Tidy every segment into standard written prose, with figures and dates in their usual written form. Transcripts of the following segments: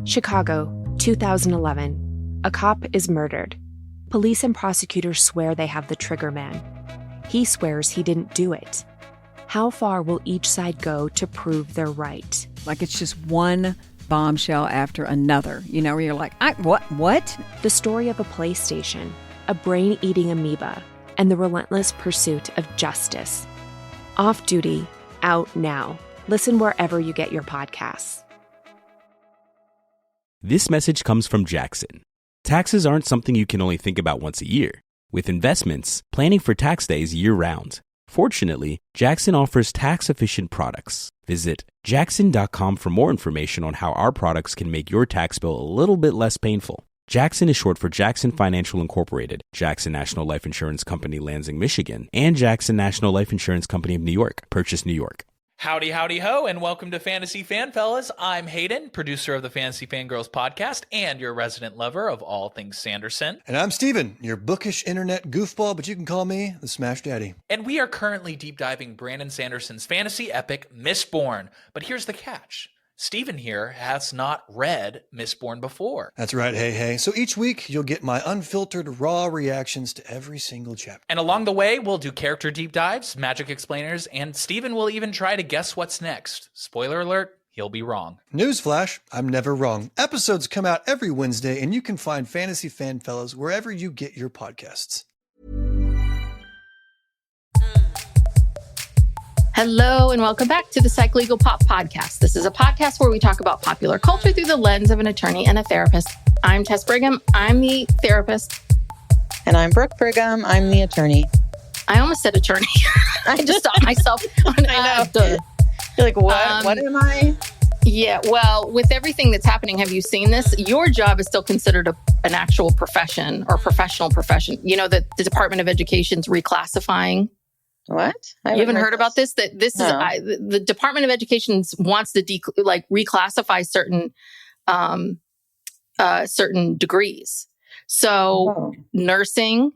Chicago, 2011. A cop is murdered. Police and prosecutors swear they have the trigger man. He swears he didn't do it. How far will each side go to prove they're right? Like it's just one bombshell after another, where you're like, what? The story of a PlayStation, a brain-eating amoeba, and the relentless pursuit of justice. Off Duty, out now. Listen wherever you get your podcasts. This message comes from Jackson. Taxes aren't something you can only think about once a year. With investments, planning for tax day is year-round. Fortunately, Jackson offers tax-efficient products. Visit jackson.com for more information on how our products can make your tax bill a little bit less painful. Jackson is short for Jackson Financial Incorporated, Jackson National Life Insurance Company, Lansing, Michigan, and Jackson National Life Insurance Company of New York, Purchase, New York. Howdy, howdy, ho, and welcome to Fantasy Fan Fellas. I'm Hayden, producer of the Fantasy Fangirls podcast and your resident lover of all things Sanderson. And I'm Steven, your bookish internet goofball, but you can call me the Smash Daddy. And we are currently deep diving Brandon Sanderson's fantasy epic, Mistborn. But here's the catch. Steven here has not read Mistborn before. That's right, hey. So each week, you'll get my unfiltered, raw reactions to every single chapter. And along the way, we'll do character deep dives, magic explainers, and Steven will even try to guess what's next. Spoiler alert, he'll be wrong. Newsflash, I'm never wrong. Episodes come out every Wednesday, and you can find Fantasy Fan Fellas wherever you get your podcasts. Hello and welcome back to the Psych Legal Pop Podcast. This is a podcast where we talk about popular culture through the lens of an attorney and a therapist. I'm Tess Brigham. I'm the therapist. And I'm Brooke Brigham. I'm the attorney. I almost said attorney. I just stopped myself. I know. You're like, what? What am I? Yeah, well, with everything that's happening, have you seen this? Your job is still considered an actual profession or professional profession. You know that the Department of Education's reclassifying. What? You haven't heard about this? That this No. is the Department of Education wants to reclassify certain degrees. So nursing,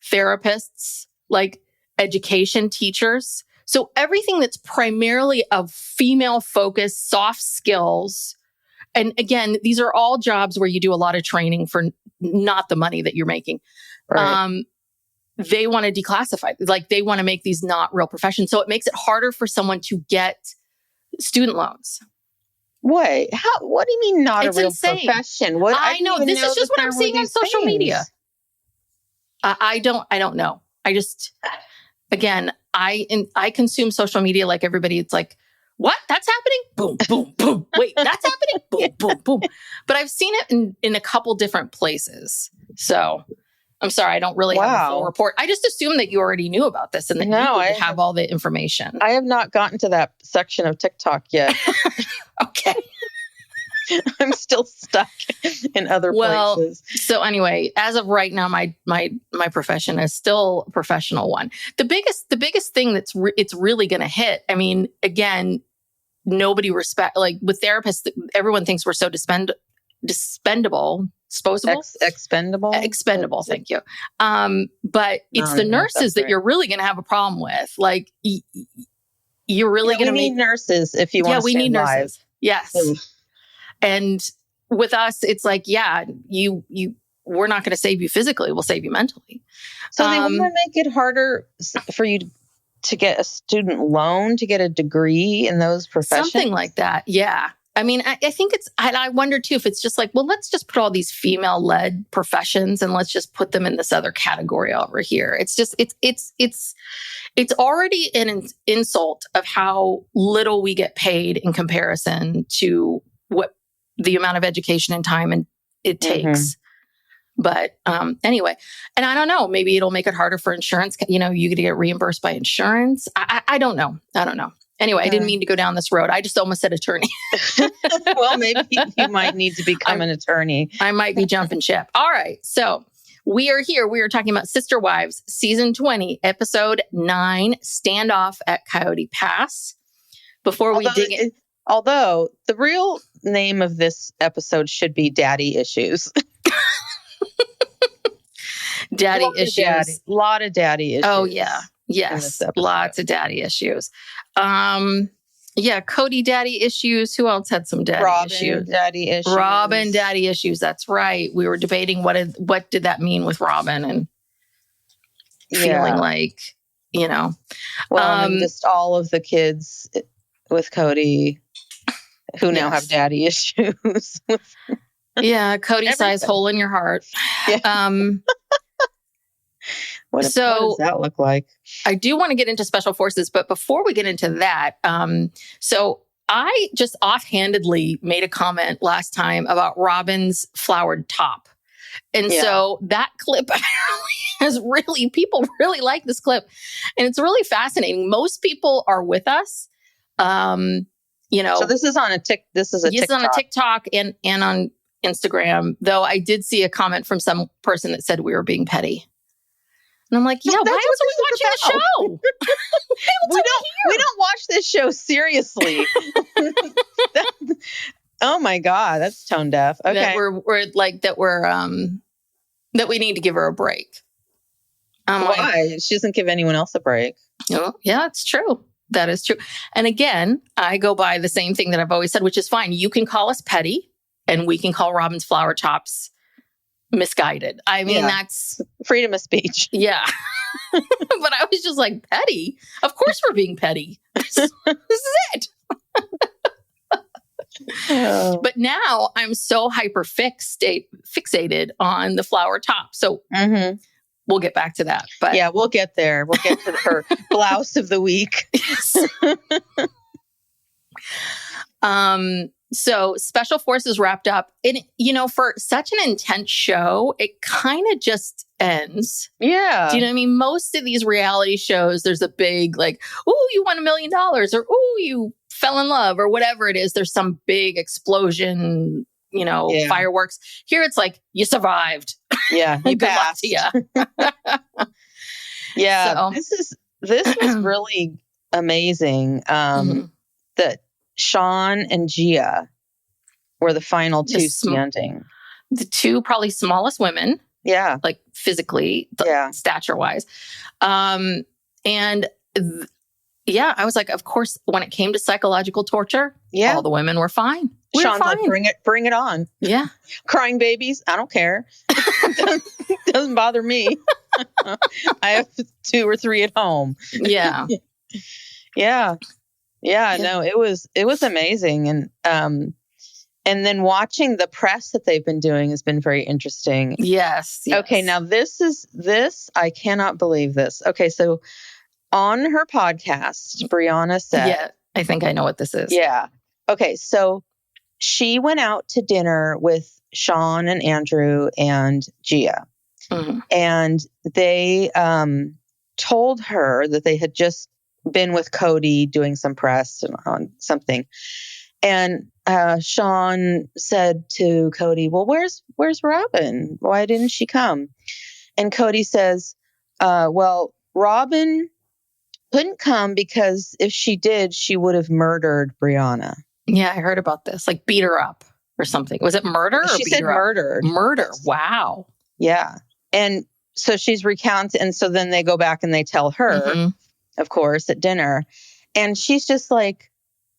therapists, like education teachers. So everything that's primarily of female focused, soft skills. And again, these are all jobs where you do a lot of training for not the money that you're making. Right. They want to declassify, like they want to make these not real professions. So it makes it harder for someone to get student loans. Wait, what do you mean not It's a real insane. profession? What? I know. This is just what I'm seeing on social media. I don't know. I just, again, I consume social media like everybody. It's like, what? That's happening? Boom, boom, boom. Wait, that's happening? Boom, boom, boom. But I've seen it in a couple different places. So I'm sorry, I don't really have a full report. I just assumed that you already knew about this and that you would have all the information. I have not gotten to that section of TikTok yet. Okay. I'm still stuck in other places. So anyway, as of right now, my profession is still a professional one. The biggest thing it's really going to hit. I mean, again, nobody like with therapists, everyone thinks we're so expendable. Thank you. But it's the nurses that you're really going to have a problem with. Like you're really going to need nurses if you want to. Yeah, we need live. nurses. Yes. And with us, it's like, we're not going to save you physically. We'll save you mentally. So they want to make it harder for you to get a student loan, to get a degree in those professions. Something like that. Yeah. I mean, I think I wonder too, if it's just like, well, let's just put all these female-led professions and let's just put them in this other category over here. It's just, it's already an insult of how little we get paid in comparison to what the amount of education and time it takes. But anyway, and I don't know, maybe it'll make it harder for insurance. You get to get reimbursed by insurance. I don't know. Anyway, I didn't mean to go down this road. I just almost said attorney. Well, maybe you might need to become an attorney. I might be jumping ship. All right. So we are here. We are talking about Sister Wives, Season 20, Episode 9, Standoff at Coyote Pass. Before we dig in. Although the real name of this episode should be Daddy Issues. Daddy issues. A lot of daddy issues. Oh, yeah. Yes. Lots of daddy issues. Yeah, Kody daddy issues. Who else had some daddy Robyn issues? daddy issues. Robyn daddy issues. That's right. We were debating what did that mean with Robyn and feeling like, Well, I mean, just all of the kids with Kody who now have daddy issues. Yeah, Kody size hole in your heart. Yeah. What does that look like? I do want to get into special forces, but before we get into that, so I just offhandedly made a comment last time about Robyn's flowered top. And so that clip has people really like this clip. And it's really fascinating. Most people are with us. So this is on a TikTok. This is on a TikTok and on Instagram, though I did see a comment from some person that said we were being petty. And I'm like, why else are we watching the show? we don't watch this show seriously. Oh my God, that's tone deaf. Okay. That we need to give her a break. Why? She doesn't give anyone else a break. Oh, yeah, it's true. That is true. And again, I go by the same thing that I've always said, which is fine. You can call us petty and we can call Robyn's flower tops misguided. I mean, that's freedom of speech. Yeah. But I was just like, petty? Of course we're being petty. This is it. But now I'm so fixated on the flower top. So we'll get back to that. But yeah, we'll get there. We'll get to her blouse of the week. So Special Forces wrapped up. And, for such an intense show, it kind of just ends. Yeah. Do you know what I mean? Most of these reality shows, there's a big ooh, you won $1 million, or ooh, you fell in love, or whatever it is. There's some big explosion, fireworks. Here it's like, you survived. Yeah. You passed. Good luck to you. Yeah. So. This was really amazing. That Sean and Gia were the final two standing. The two probably smallest women. Yeah. Like physically, stature-wise. I was like, of course, when it came to psychological torture, all the women were fine. Sean's like, bring it on. Yeah. Crying babies, I don't care. Doesn't bother me. I have 2 or 3 at home. Yeah. Yeah, no, it was amazing. And then watching the press that they've been doing has been very interesting. Yes. Okay, now this, I cannot believe this. Okay, so on her podcast, Brianna said... Yeah, I think I know what this is. Yeah. Okay, so she went out to dinner with Sean and Andrew and Gia. Mm-hmm. And they told her that they had just been with Kody doing some press on something. And Sean said to Kody, well, where's Robyn? Why didn't she come? And Kody says, well, Robyn couldn't come because if she did, she would have murdered Brianna. Yeah, I heard about this. Like beat her up or something. Was it murder? Or she said murdered. Murder. Wow. Yeah. And so she's recounting. And so then they go back and they tell her, of course, at dinner. And she's just like,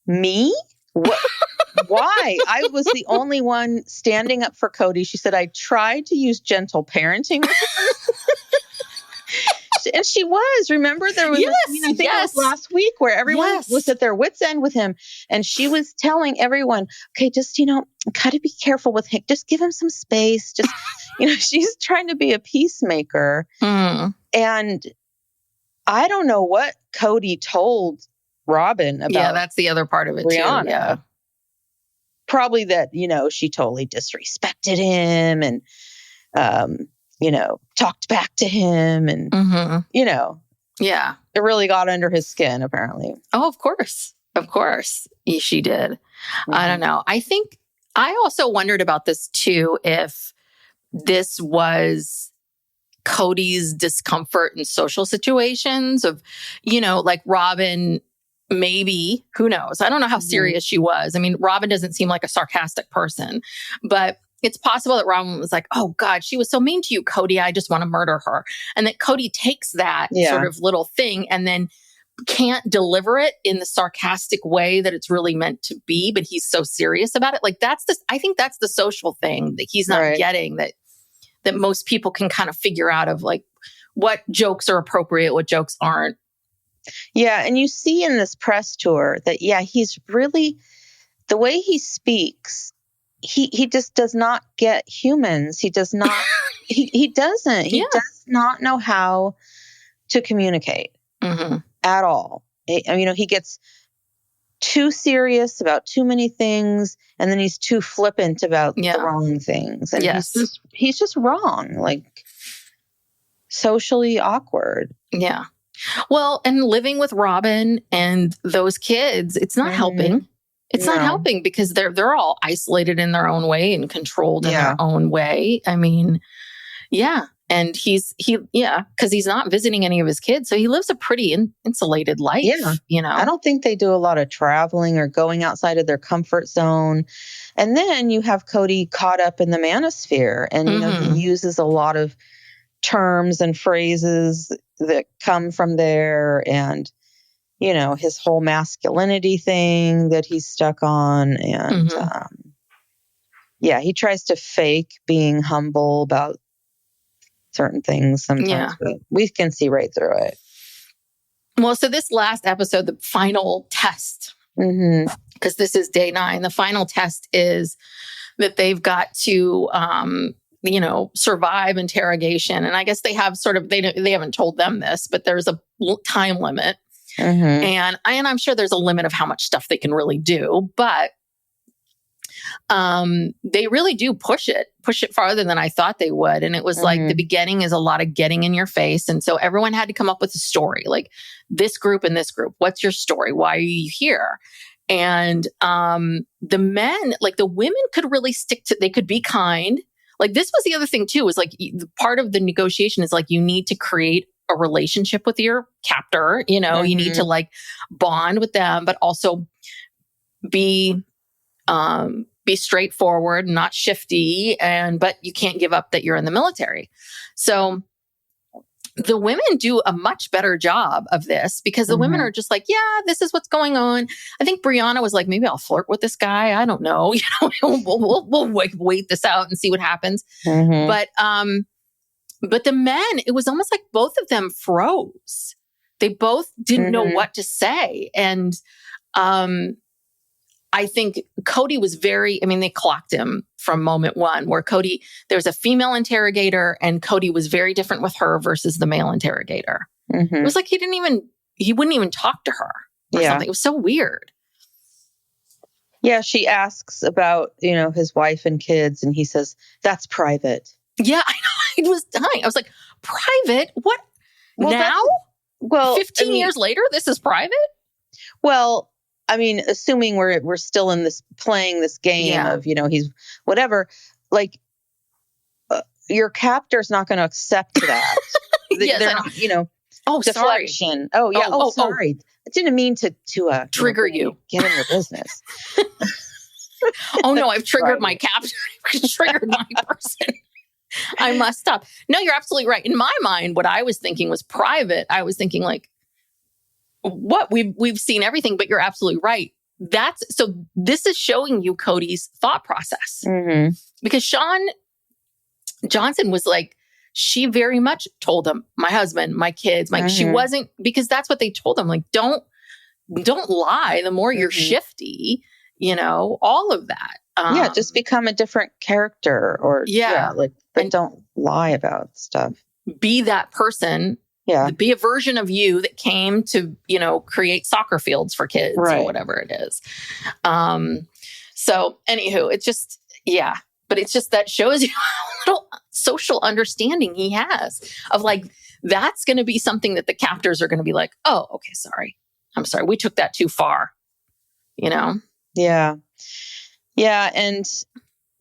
me? What? Why? I was the only one standing up for Kody. She said, I tried to use gentle parenting with her. And she was. Remember, there was a scene, I think it was last week, where everyone was at their wits' end with him. And she was telling everyone, okay, just, gotta be careful with him. Just give him some space. Just, she's trying to be a peacemaker. And I don't know what Kody told Robyn about. Yeah, that's the other part of it, Brianna. Too. Yeah. Probably that, she totally disrespected him and, talked back to him and, Yeah. It really got under his skin, apparently. Oh, of course. Of course. She did. I don't know. I think I also wondered about this too, if this was Kody's discomfort in social situations of, like Robyn, maybe, who knows? I don't know how serious she was. I mean, Robyn doesn't seem like a sarcastic person, but it's possible that Robyn was like, oh God, she was so mean to you, Kody. I just want to murder her. And that Kody takes that sort of little thing and then can't deliver it in the sarcastic way that it's really meant to be, but he's so serious about it. Like I think that's the social thing that he's not getting, that most people can kind of figure out of like what jokes are appropriate, what jokes aren't. Yeah. And you see in this press tour that, he's really, the way he speaks, he just does not get humans. He does not, he doesn't, he does not know how to communicate at all. He gets too serious about too many things, and then he's too flippant about the wrong things. And he's just wrong, like socially awkward. Yeah. Well, and living with Robyn and those kids, it's not helping. It's not helping because they're all isolated in their own way and controlled in their own way. I mean, and because he's not visiting any of his kids, so he lives a pretty insulated life. Yeah, I don't think they do a lot of traveling or going outside of their comfort zone. And then you have Kody caught up in the manosphere, and he uses a lot of terms and phrases that come from there, and his whole masculinity thing that he's stuck on. And he tries to fake being humble about certain things sometimes, but we can see right through it. Well, so this last episode, the final test, because this is day 9, the final test is that they've got to, survive interrogation. And I guess they have they haven't told them this, but there's a time limit. And I'm sure there's a limit of how much stuff they can really do, but they really do push it farther than I thought they would. And it was like the beginning is a lot of getting in your face. And so everyone had to come up with a story, like this group and this group. What's your story? Why are you here? And the men, like the women could really they could be kind. Like this was the other thing too, is like part of the negotiation is like you need to create a relationship with your captor. You need to like bond with them, but also be straightforward, not shifty, but you can't give up that you're in the military. So the women do a much better job of this because the women are just like, this is what's going on. I think Brianna was like, maybe I'll flirt with this guy. I don't know. We'll wait this out and see what happens. But the men, it was almost like both of them froze. They both didn't know what to say. And I think Kody was they clocked him from moment one where Kody, there was a female interrogator and Kody was very different with her versus the male interrogator. It was like he wouldn't even talk to her or something. It was so weird. Yeah, she asks about, his wife and kids, and he says, that's private. Yeah, I know. I was dying. I was like, private? What? Now? 15 years later, this is private? Well, assuming we're still in this playing this game of, he's whatever, like your captor's not going to accept that. Yes, they're not, deflection. Sorry. Oh, yeah. Oh, sorry. I didn't mean to trigger you. Get in your business. Oh no, I've triggered my captor. I've triggered my person. I must stop. No, you're absolutely right. In my mind, what I was thinking was private. I was thinking like, what we've seen everything, but you're absolutely right. This is showing you Kody's thought process because Sean Johnson was like, she very much told him, my husband, my kids, she wasn't, because that's what they told him. Like, don't lie. The more you're shifty, all of that. Just become a different character or but don't lie about stuff. Be that person. Yeah. Be a version of you that came to, create soccer fields for kids or whatever it is. So anywho, it's just, but it's just that shows you how little social understanding he has of like, that's going to be something that the captors are going to be like, oh, okay, sorry. I'm sorry. We took that too far, Yeah. Yeah. And,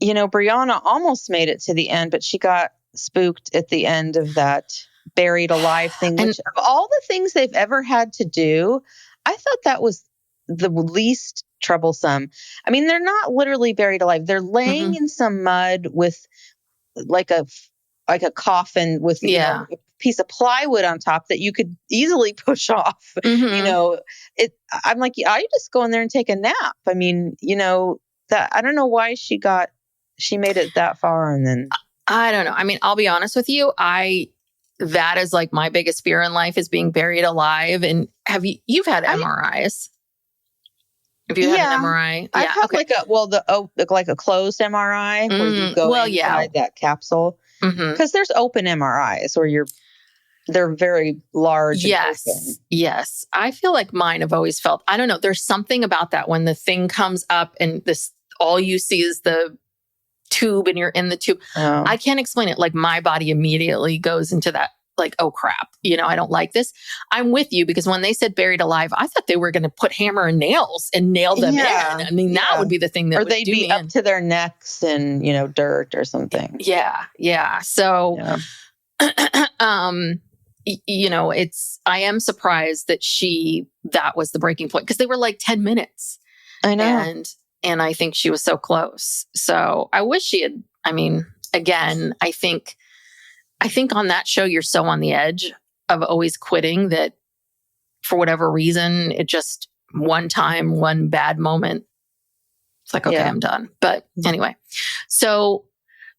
Brianna almost made it to the end, but she got spooked at the end of that buried alive thing, which of all the things they've ever had to do, I thought that was the least troublesome. They're not literally buried alive. They're laying in some mud with like a like a coffin with you know, a piece of plywood on top that you could easily push off. You know, I'm like, I just go in there and take a nap. I mean, you know, that I don't know why she made it that far, and then I don't know. I mean, I'll be honest with you. That is like my biggest fear in life is being buried alive. And you've had MRIs? Have you had an MRI? I've had like a closed MRI where you go inside that capsule. Because there's open MRIs where they're very large. Yes. I feel like mine have always felt, I don't know. There's something about that when the thing comes up and all you see is the tube and you're in the tube. Oh. I can't explain it. Like my body immediately goes into that, like, oh crap, you know, I don't like this. I'm with you because when they said buried alive, I thought they were going to put hammer and nails and nail them in. I mean, that would be the thing that would they'd be up to their necks in, you know, dirt or something. Yeah. So, you know, I am surprised that that was the breaking point because they were like 10 minutes. I know. And I think she was so close. So I wish she had, I mean, again, I think on that show, you're so on the edge of always quitting that for whatever reason, it just one bad moment. It's like, okay, I'm done. But anyway, so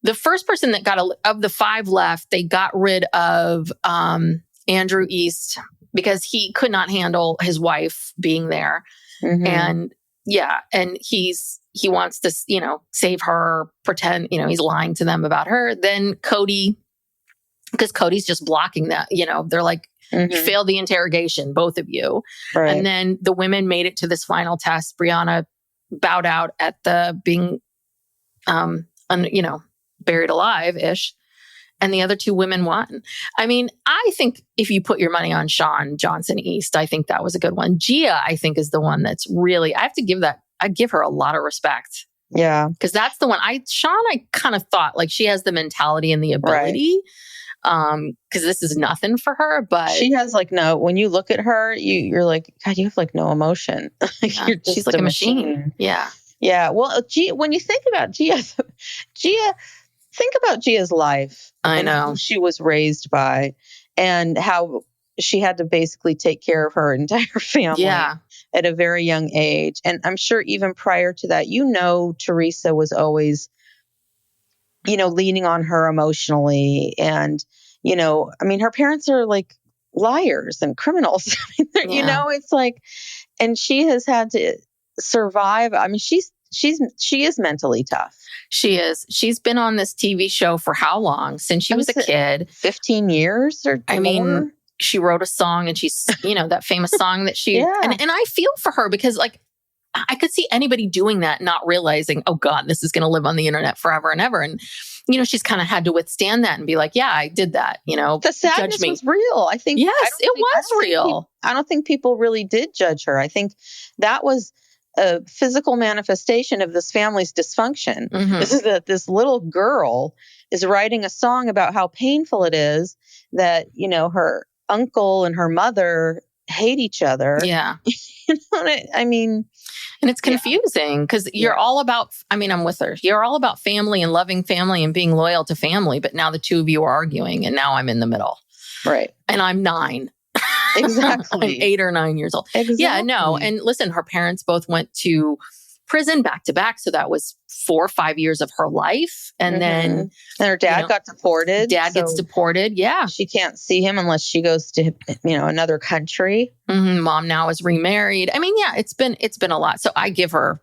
the first person that of the 5 left, they got rid of Andrew East because he could not handle his wife being there. And he wants to, you know, save her, pretend, you know, he's lying to them about her. Then Kody, because Cody's just blocking that, you know, they're like, you failed the interrogation, both of you. Right. And then the women made it to this final test. Brianna bowed out at the being, you know, buried alive-ish. And the other 2 women won. I mean, I think if you put your money on Sean Johnson East, I think that was a good one. Gia, I think, is the one that's really, I give her a lot of respect. Yeah. Because that's the one. I kind of thought like she has the mentality and the ability. Because this is nothing for her, but she has like when you look at her, you're like, God, you have like no emotion. She's like a machine. Yeah. Yeah. Well, when you think about Gia, think about Gia's life. I know. Who she was raised by and how she had to basically take care of her entire family at a very young age. And I'm sure even prior to that, you know, Teresa was always, you know, leaning on her emotionally. And, you know, I mean, her parents are like liars and criminals. You know, it's like, and she has had to survive. I mean, she is mentally tough. She is. She's been on this TV show for how long? Since she was a kid. 15 years or more? Mean, she wrote a song and she's, you know, that famous song that she, and I feel for her because like, I could see anybody doing that, not realizing, oh God, this is going to live on the internet forever and ever. And, you know, she's kind of had to withstand that and be like, yeah, I did that, you know. The sadness was real. I think. Yes, it was real. I don't think people really did judge her. I think that was a physical manifestation of this family's dysfunction. This is that this little girl is writing a song about how painful it is that, you know, her uncle and her mother hate each other. Yeah. You know, I mean, and it's confusing because you're all about, I mean, I'm with her. You're all about family and loving family and being loyal to family. But now the 2 of you are arguing and now I'm in the middle. Right. And I'm 9. Exactly. I'm 8 or 9 years old. Exactly. Yeah, no. And listen, her parents both went to prison back to back. So that was 4 or 5 years of her life. And then her dad got deported. Dad gets deported. Yeah. She can't see him unless she goes to, you know, another country. Mom now is remarried. I mean, yeah, it's been a lot. So I give her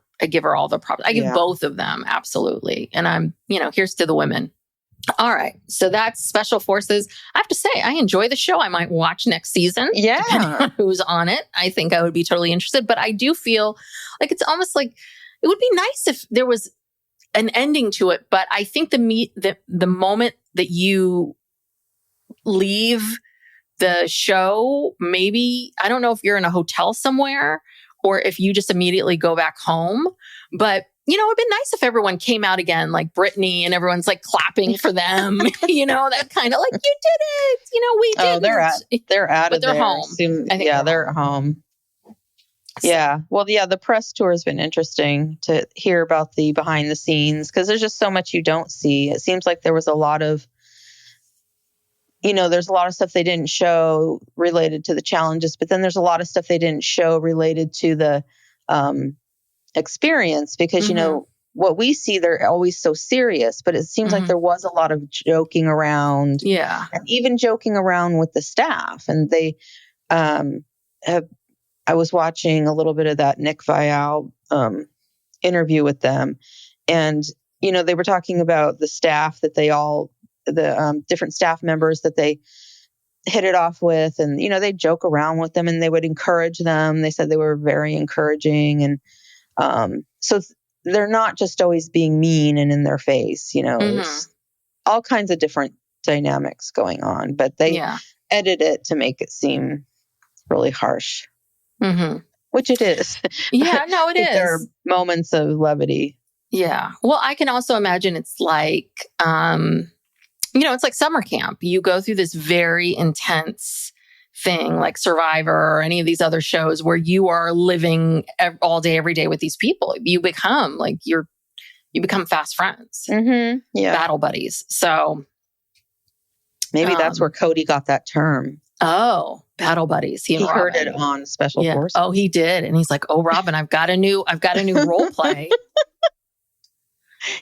all the props. I give both of them. Absolutely. And I'm, you know, here's to the women. All right. So that's Special Forces. I have to say, I enjoy the show. I might watch next season. Yeah. Depending on who's on it. I think I would be totally interested. But I do feel like it's almost like it would be nice if there was an ending to it. But I think the moment that you leave the show, maybe, I don't know if you're in a hotel somewhere or if you just immediately go back home. But you know, it'd been nice if everyone came out again, like Brittany, and everyone's like clapping for them. You know, that kind of like, you did it. You know, we did. Oh, they're out of there. But they're home. They're home. Yeah. Well, yeah, the press tour has been interesting to hear about the behind the scenes because there's just so much you don't see. It seems like there was a lot of there's a lot of stuff they didn't show related to the challenges, but then there's a lot of stuff they didn't show related to the experience because, what we see, they're always so serious, but it seems like there was a lot of joking around. Yeah. And even joking around with the staff. And they I was watching a little bit of that Nick Vial interview with them. And, they were talking about the staff that the different staff members that they hit it off with. And, they joke around with them and they would encourage them. They said they were very encouraging. And so they're not just always being mean and in their face, there's all kinds of different dynamics going on, but they edit it to make it seem really harsh, which it is. Yeah, no, it is. There are moments of levity. Yeah. Well, I can also imagine it's like, it's like summer camp. You go through this very intense thing like Survivor or any of these other shows where you are living all day, every day with these people. You become you become fast friends, battle buddies. So maybe that's where Kody got that term. Oh, battle buddies. He heard it on Special Forces. Oh, he did. And he's like, oh, Robyn, I've got a new role play.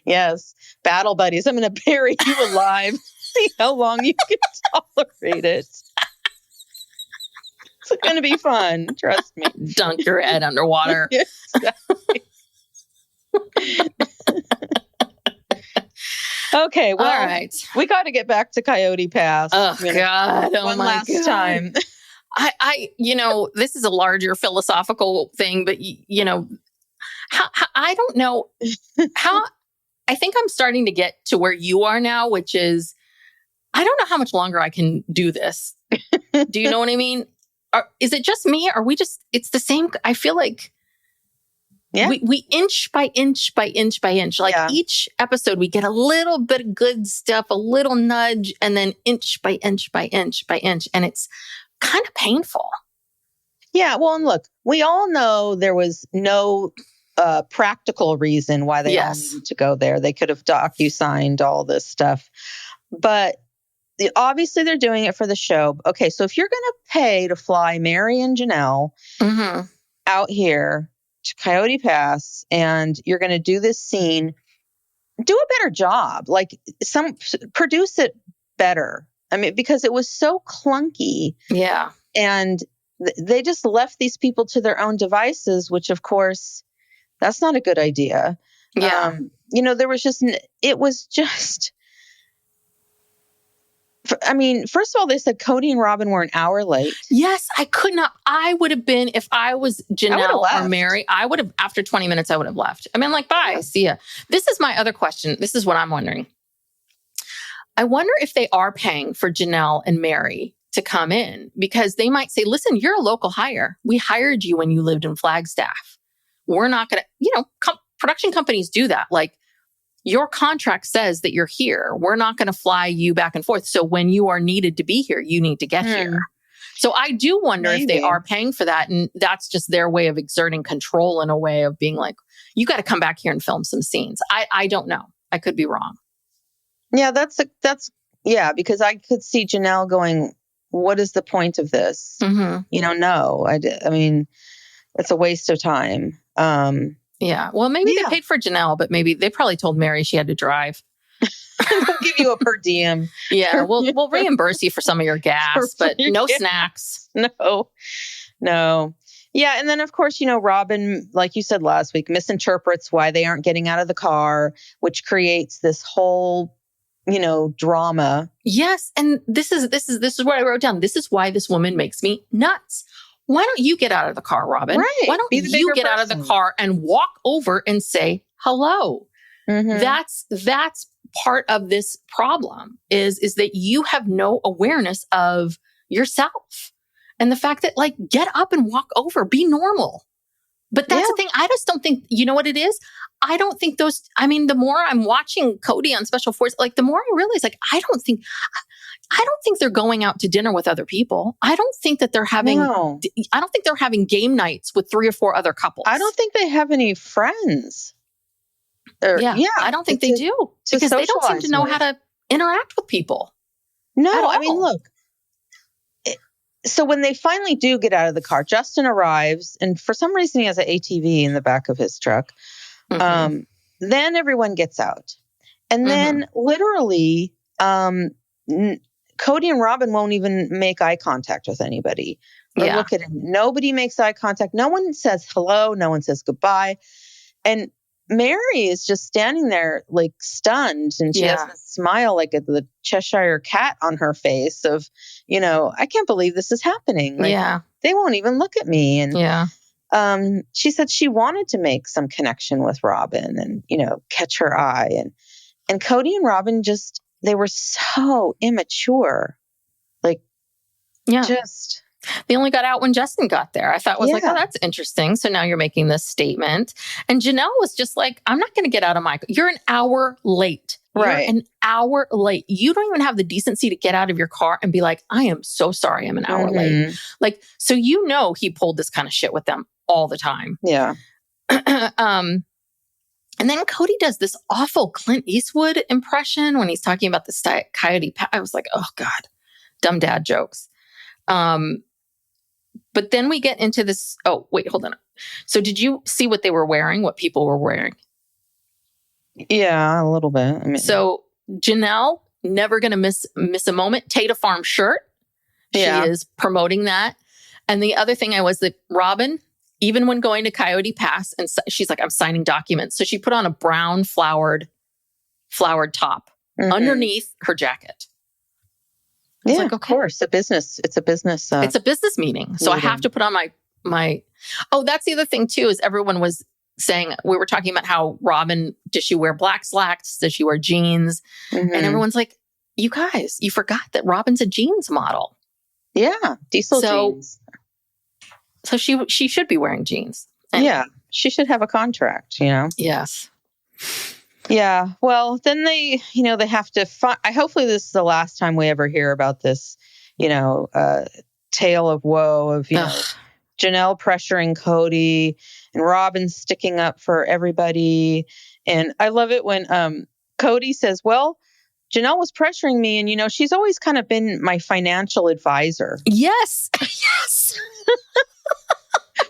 Yes. Battle buddies. I'm going to bury you alive. See how long you can tolerate it. It's going to be fun. Trust me. Dunk your head underwater. Exactly. Okay. Well, all right. We got to get back to Coyote Pass. Oh, God. One last time. I this is a larger philosophical thing, but I don't know how. I think I'm starting to get to where you are now, which is, I don't know how much longer I can do this. Do you know what I mean? Is it just me? Are we just, it's the same. I feel like we inch by inch by inch by inch, like each episode, we get a little bit of good stuff, a little nudge, and then inch by inch by inch by inch. And it's kind of painful. Yeah. Well, and look, we all know there was no practical reason why they all needed to go there. They could have docu-signed all this stuff, but obviously they're doing it for the show. Okay, so if you're going to pay to fly Meri and Janelle out here to Coyote Pass and you're going to do this scene, do a better job. Like produce it better. I mean, because it was so clunky. Yeah. And they just left these people to their own devices, which of course, that's not a good idea. Yeah. It was just, I mean, first of all, they said Kody and Robyn were an hour late. Yes, I would have been, if I was Janelle or Meri, I would have, after 20 minutes, I would have left. I mean, like, bye, see ya. This is my other question. This is what I'm wondering. I wonder if they are paying for Janelle and Meri to come in, because they might say, listen, you're a local hire. We hired you when you lived in Flagstaff. We're not going to, production companies do that. Like, your contract says that you're here. We're not going to fly you back and forth. So when you are needed to be here, you need to get here. So I do wonder if they are paying for that. And that's just their way of exerting control in a way of being like, you got to come back here and film some scenes. I don't know. I could be wrong. Yeah, because I could see Janelle going, what is the point of this? No, I mean, it's a waste of time. Yeah. Well, maybe they paid for Janelle, but maybe they probably told Meri she had to drive. We'll give you a per diem. Yeah. We'll reimburse you for some of your gas, but no snacks. No. Yeah. And then of course, Robyn, like you said last week, misinterprets why they aren't getting out of the car, which creates this whole, drama. Yes. And this is what I wrote down. This is why this woman makes me nuts. Why don't you get out of the car, Robyn? Right. Why don't you get out of the car and walk over and say hello? That's part of this problem is that you have no awareness of yourself. And the fact that, like, get up and walk over, be normal. But that's the thing. I just don't think, you know what it is? I don't think the more I'm watching Kody on Special Forces, like, the more I realize, like, I don't think they're going out to dinner with other people. I don't think that they're having, I don't think they're having game nights with 3 or 4 other couples. I don't think they have any friends. I don't think they do, because they don't seem to know how to interact with people. No, I mean, look. So when they finally do get out of the car, Justin arrives, and for some reason he has an ATV in the back of his truck. Then everyone gets out. And then literally, Kody and Robyn won't even make eye contact with anybody or look at him. Nobody makes eye contact. No one says hello. No one says goodbye. And Meri is just standing there like stunned, and she has this smile like the Cheshire cat on her face of, I can't believe this is happening. Like, they won't even look at me. And she said she wanted to make some connection with Robyn and, catch her eye. And Kody and Robyn they were so immature. Like, just... They only got out when Justin got there. I thought was like, oh, that's interesting. So now you're making this statement. And Janelle was just like, I'm not going to get out of my car. You're an hour late. Right. You're an hour late. You don't even have the decency to get out of your car and be like, I am so sorry I'm an hour late. Like, so he pulled this kind of shit with them all the time. Yeah. And then Kody does this awful Clint Eastwood impression when he's talking about the Coyote Pass. I was like, oh God, dumb dad jokes. But then we get into this. Oh, wait, hold on. So did you see what they were wearing, what people were wearing? Yeah, a little bit. I mean, so Janelle, never going to miss a moment. Tata Farm shirt. She is promoting that. And the other thing was that Robyn, even when going to Coyote Pass, and she's like, I'm signing documents. So she put on a brown flowered top underneath her jacket. Yeah, like, of course. It's a business. It's a business meeting. So I have to put on my. Oh, that's the other thing too, is everyone was saying, we were talking about how Robyn, does she wear black slacks? Does she wear jeans? And everyone's like, you guys, you forgot that Robyn's a jeans model. Yeah. Diesel jeans. So she should be wearing jeans. And she should have a contract, Yes. Yeah. Well, then they have to hopefully this is the last time we ever hear about this, tale of woe of, Janelle pressuring Kody and Robyn sticking up for everybody. And I love it when Kody says, well, Janelle was pressuring me and, she's always kind of been my financial advisor. Yes. Yes.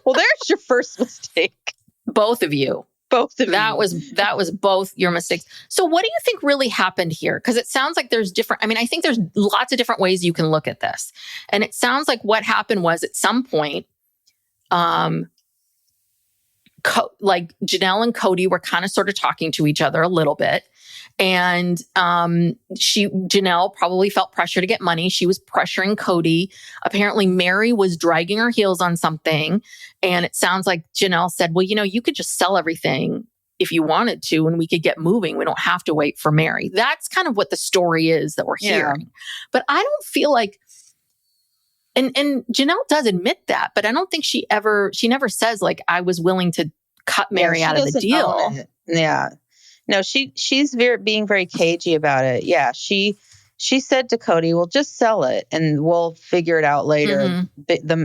Well, there's your first mistake. Both of you. That was both your mistakes. So what do you think really happened here? Because it sounds like there's I think there's lots of different ways you can look at this. And it sounds like what happened was at some point, like Janelle and Kody were kind of sort of talking to each other a little bit. And Janelle probably felt pressure to get money. She was pressuring Kody. Apparently Meri was dragging her heels on something. And it sounds like Janelle said, well, you could just sell everything if you wanted to, and we could get moving. We don't have to wait for Meri. That's kind of what the story is that we're hearing. But I don't feel like, and Janelle does admit that, but I don't think she never says like, I was willing to cut Meri out of the deal. Yeah. No, she's being very cagey about it. Yeah, she said to Kody, "Well, just sell it, and we'll figure it out later.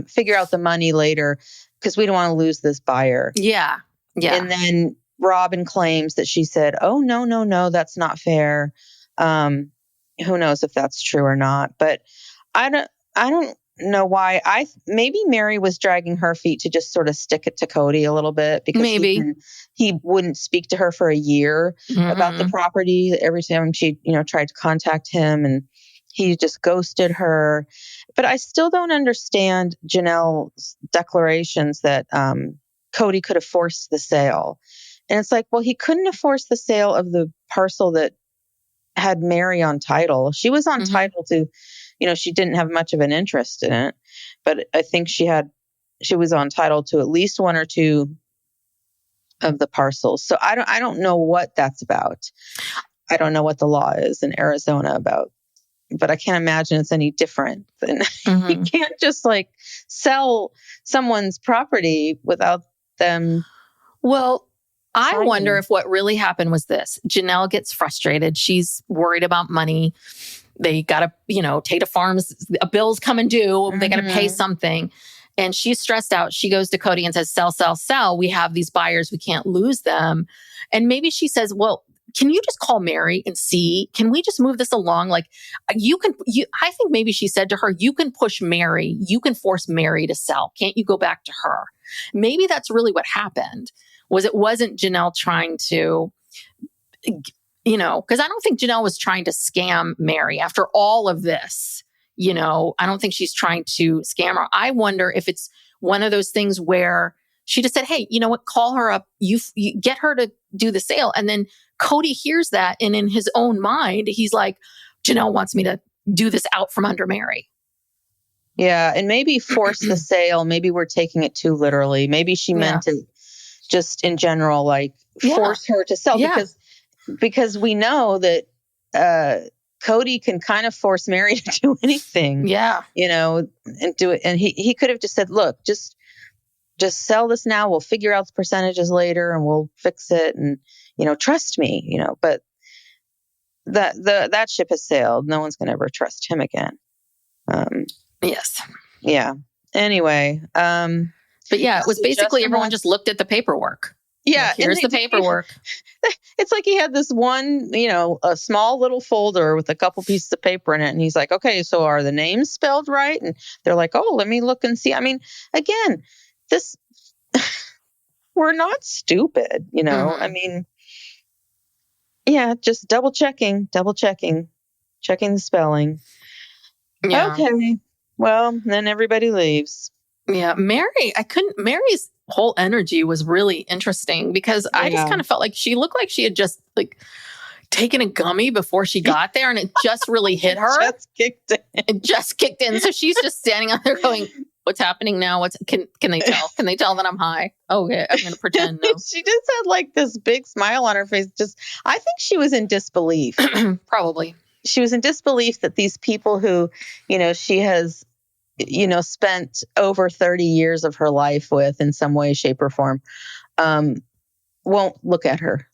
Figure out the money later, because we don't want to lose this buyer." Yeah. And then Robyn claims that she said, "Oh no, that's not fair." Who knows if that's true or not? But I don't know why. Maybe Meri was dragging her feet to just sort of stick it to Kody a little bit, because maybe he wouldn't speak to her for a year about the property. Every time she, tried to contact him, and he just ghosted her. But I still don't understand Janelle's declarations that Kody could have forced the sale. And it's like, well, he couldn't have forced the sale of the parcel that had Meri on title. She was on title to, she didn't have much of an interest in it, but I think she was on title to at least one or two of the parcels. So I don't know what that's about. I don't know what the law is in Arizona about, but I can't imagine it's any different than you can't just like sell someone's property without them. Well, I wonder if what really happened was this. Janelle gets frustrated. She's worried about money. They got to, Tata Farms, a bill's coming due. They got to pay something. And she's stressed out. She goes to Kody and says, sell, sell, sell. We have these buyers. We can't lose them. And maybe she says, well, can you just call Meri and see, can we just move this along? Like I think maybe she said to her, you can push Meri, you can force Meri to sell. Can't you go back to her? Maybe that's really what happened, was it wasn't Janelle trying to, because I don't think Janelle was trying to scam Meri after all of this. I don't think she's trying to scam her. I wonder if it's one of those things where she just said, hey, you know what, call her up, you get her to do the sale. And then Kody hears that. And in his own mind, he's like, Janelle wants me to do this out from under Meri. Yeah. And maybe force the sale. Maybe we're taking it too literally. Maybe she meant it just in general, like force her to sell because we know that Kody can kind of force Meri to do anything. Yeah. And do it. And he could have just said, look, just sell this now. We'll figure out the percentages later and we'll fix it. And, trust me, but that ship has sailed. No one's going to ever trust him again. Yes. Yeah. Anyway. But yeah, it was basically everyone just looked at the paperwork. Yeah. Like, here's the paperwork. It's like he had this one, a small little folder with a couple pieces of paper in it. And he's like, okay, so are the names spelled right? And they're like, oh, let me look and see. I mean, again, we're not stupid, I mean, yeah, just double checking, checking the spelling. Yeah. Okay. Well, then everybody leaves. Yeah. Meri's whole energy was really interesting because I just kind of felt like she looked like she had just taken a gummy before she got there and it just really hit her. It just kicked in. So she's just standing out there going, what's happening now? Can they tell? Can they tell that I'm high? Okay, I'm going to pretend. No. She just had this big smile on her face. I think she was in disbelief. Probably. She was in disbelief that these people who, she has, spent over 30 years of her life with in some way, shape, or form, won't look at her.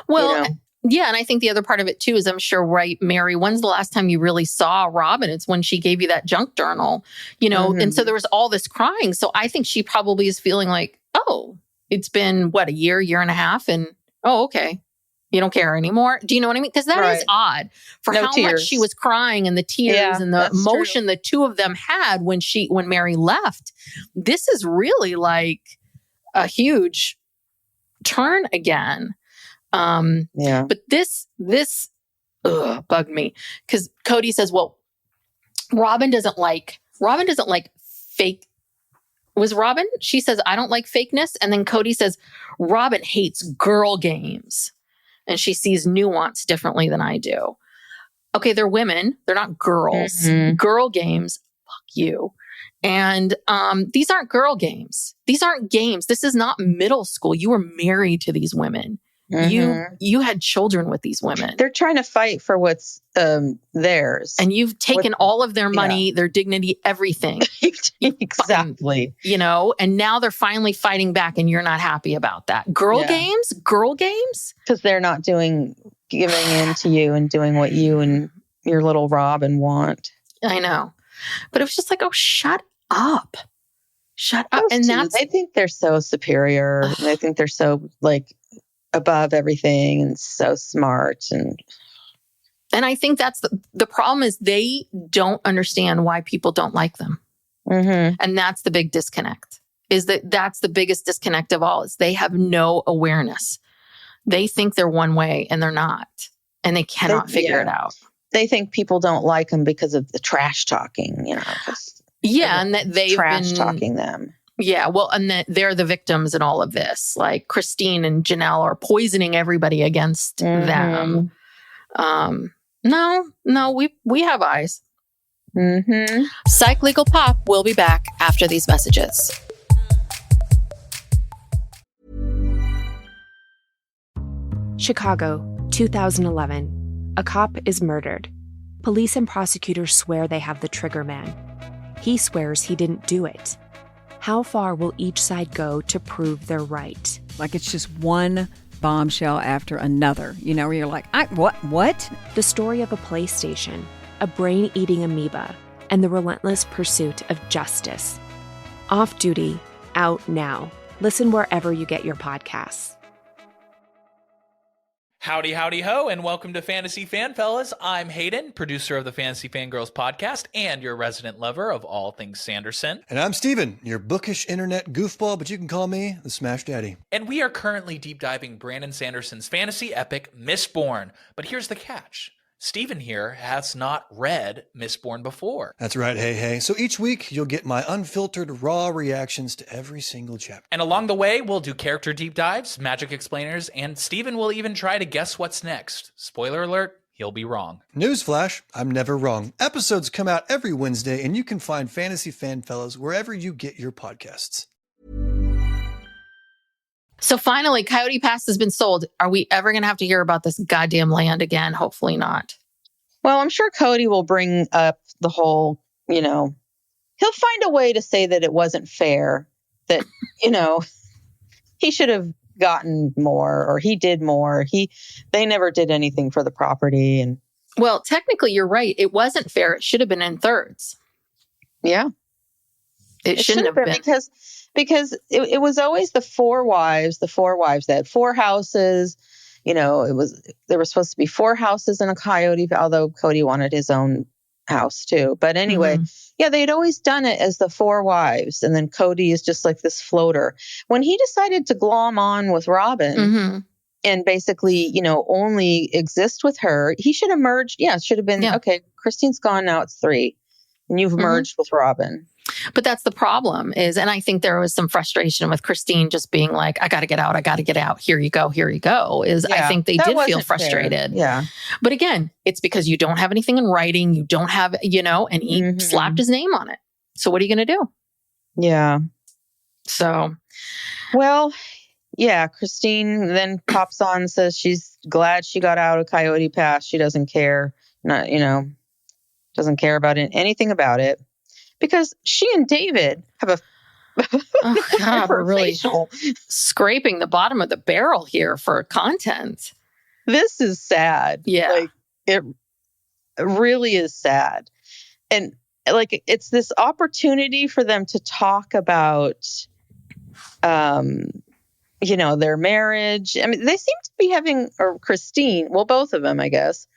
Well, yeah. And I think the other part of it too is I'm sure, right, Meri, when's the last time you really saw Robyn? It's when she gave you that junk journal, and so there was all this crying. So I think she probably is feeling like, oh, it's been a year and a half. And okay. You don't care anymore. Do you know what I mean? Because that is odd for how much she was crying and the tears and the emotion the two of them had when Meri left. This is really like a huge turn again. But this bugged me because Kody says, well, Robyn doesn't like fake. Was Robyn? She says, I don't like fakeness. And then Kody says, Robyn hates girl games. And she sees nuance differently than I do. Okay, they're women. They're not girls. Mm-hmm. Girl games, fuck you. And these aren't girl games. These aren't games. This is not middle school. You were married to these women. Mm-hmm. You had children with these women. They're trying to fight for what's theirs. And you've taken all of their money, their dignity, everything. Exactly. And now they're finally fighting back and you're not happy about that. Girl games? Because they're not giving in to you and doing what you and your little Robyn want. I know. But it was just like, oh, shut up. Shut up. And they think they're so superior. They think they're so above everything and so smart. And I think that's the problem is they don't understand why people don't like them. Mm-hmm. And that's the big disconnect that's the biggest disconnect of all is they have no awareness. They think they're one way and they're not. And they cannot figure it out. They think people don't like them because of the trash talking, and that they've trash talking them. Yeah, well, and that they're the victims in all of this. Like Christine and Janelle are poisoning everybody against them. No, we have eyes. Mm-hmm. Psych Legal Pop will be back after these messages. Chicago, 2011. A cop is murdered. Police and prosecutors swear they have the trigger man. He swears he didn't do it. How far will each side go to prove they're right? Like it's just one bombshell after another, where you're like, what? The story of a PlayStation, a brain-eating amoeba, and the relentless pursuit of justice. Off Duty, out now. Listen wherever you get your podcasts. Howdy, howdy, ho, and welcome to Fantasy Fan Fellas. I'm Hayden, producer of the Fantasy Fangirls podcast and your resident lover of all things Sanderson. And I'm Steven, your bookish internet goofball, but you can call me the Smash Daddy. And we are currently deep diving Brandon Sanderson's fantasy epic, Mistborn. But here's the catch. Steven here has not read Mistborn before. That's right, hey. So each week, you'll get my unfiltered, raw reactions to every single chapter. And along the way, we'll do character deep dives, magic explainers, and Steven will even try to guess what's next. Spoiler alert, he'll be wrong. Newsflash, I'm never wrong. Episodes come out every Wednesday, and you can find Fantasy Fan Fellows wherever you get your podcasts. So finally, Coyote Pass has been sold. Are we ever going to have to hear about this goddamn land again? Hopefully not. Well, I'm sure Kody will bring up the whole, he'll find a way to say that it wasn't fair, that, he should have gotten more or he did more. They never did anything for the property. And well, technically, you're right. It wasn't fair. It should have been in thirds. Yeah. It shouldn't have been. Because it was always the four wives. They had four houses. There were supposed to be four houses in a Coyote, although Kody wanted his own house too. But anyway, they'd always done it as the four wives. And then Kody is just like this floater. When he decided to glom on with Robyn and basically, only exist with her, he should have merged. Yeah, it should have been, okay, Christine's gone, now it's three. And you've merged with Robyn. But that's the problem and I think there was some frustration with Christine just being like, I got to get out. Here you go. I think they did feel frustrated. Fair. Yeah. But again, it's because you don't have anything in writing. You don't have, and he slapped his name on it. So what are you going to do? Yeah. So. Well, yeah. Christine then pops on and says she's glad she got out of Coyote Pass. She doesn't care. Doesn't care about anything about it. Because she and David have a we're really scraping the bottom of the barrel here for content. This is sad. Yeah. It really is sad. And it's this opportunity for them to talk about, their marriage. I mean, they seem to be having, or Christine, well, both of them, I guess,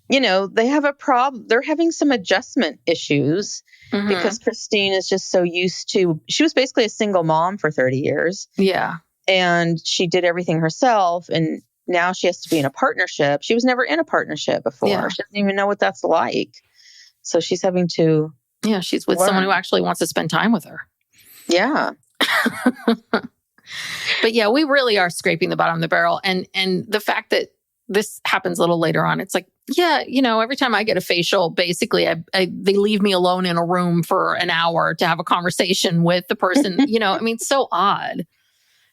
they have a problem. They're having some adjustment issues because Christine is just so used to, she was basically a single mom for 30 years. Yeah. And she did everything herself. And now she has to be in a partnership. She was never in a partnership before. Yeah. She doesn't even know what that's like. So she's having to. Yeah. She's with someone who actually wants to spend time with her. Yeah. But yeah, we really are scraping the bottom of the barrel. And the fact that this happens a little later on, it's like, yeah, every time I get a facial, basically, they leave me alone in a room for an hour to have a conversation with the person. It's so odd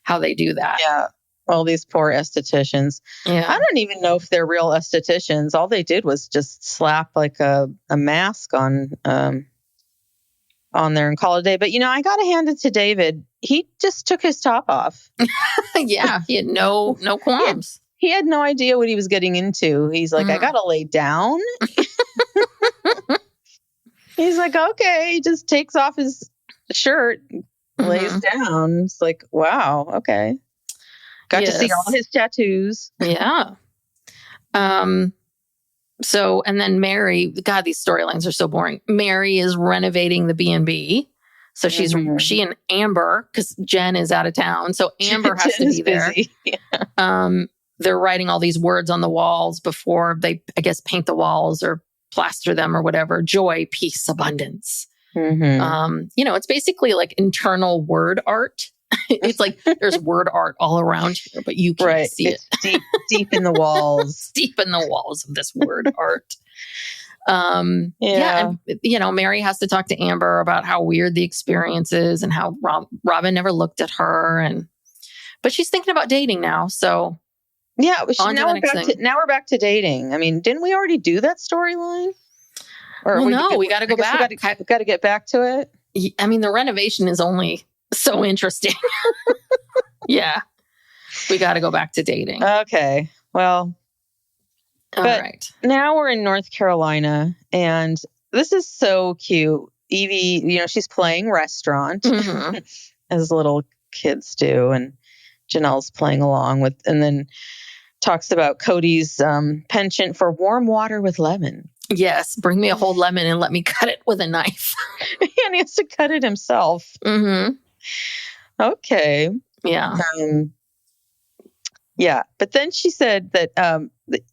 how they do that. Yeah. All these poor estheticians. Yeah. I don't even know if they're real estheticians. All they did was just slap like a mask on there and call it a day. But, I got to hand it to David. He just took his top off. Yeah. He had no qualms. He had no idea what he was getting into. He's like, I got to lay down. He's like, okay. He just takes off his shirt, lays down. It's like, wow. Okay. Got to see all his tattoos. Yeah. So, and then Meri, God, these storylines are so boring. Meri is renovating the B&B. So she and Amber, because Jen is out of town. So Amber has to be there. Yeah. They're writing all these words on the walls before they, I guess, paint the walls or plaster them or whatever. Joy, peace, abundance. It's basically like internal word art. It's like there's word art all around here, but you can't see it. Deep in the walls. Deep in the walls of this word art. And, Meri has to talk to Amber about how weird the experience is and how Robyn never looked at her. But she's thinking about dating now. So yeah, now we're back to dating. I mean, didn't we already do that storyline? We got to go back. We got to get back to it. I mean, the renovation is only so interesting. Yeah. We got to go back to dating. Okay. Well, all right. Now we're in North Carolina and this is so cute. Evie, she's playing restaurant as little kids do. And Janelle's playing along with, and then talks about Kody's penchant for warm water with lemon. Yes, bring me a whole lemon and let me cut it with a knife. And he has to cut it himself. Mm-hmm. Okay. Yeah. Yeah. But then she said that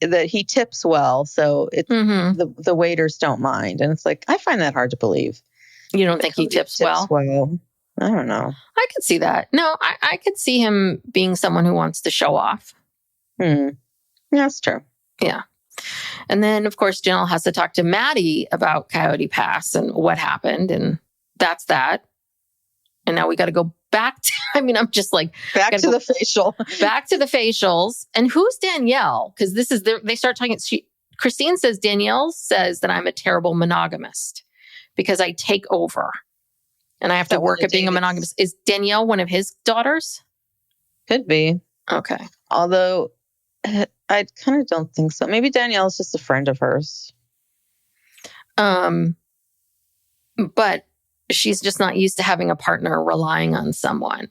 that he tips well, so it's the waiters don't mind. And it's like, I find that hard to believe. You don't think he tips well? I don't know. I could see that. No, I could see him being someone who wants to show off. Yeah, that's true. Yeah. And then, of course, Janelle has to talk to Maddie about Coyote Pass and what happened. And that's that. And now we got to go back to, I'm just like... Back to the facial. Back to the facials. And who's Danielle? Because this is... They start talking... Christine says, Danielle says that I'm a terrible monogamist because I take over. And I have to work at being a monogamist. Is Danielle one of his daughters? Could be. Okay. Although... I kind of don't think so. Maybe Danielle's just a friend of hers. But she's just not used to having a partner relying on someone.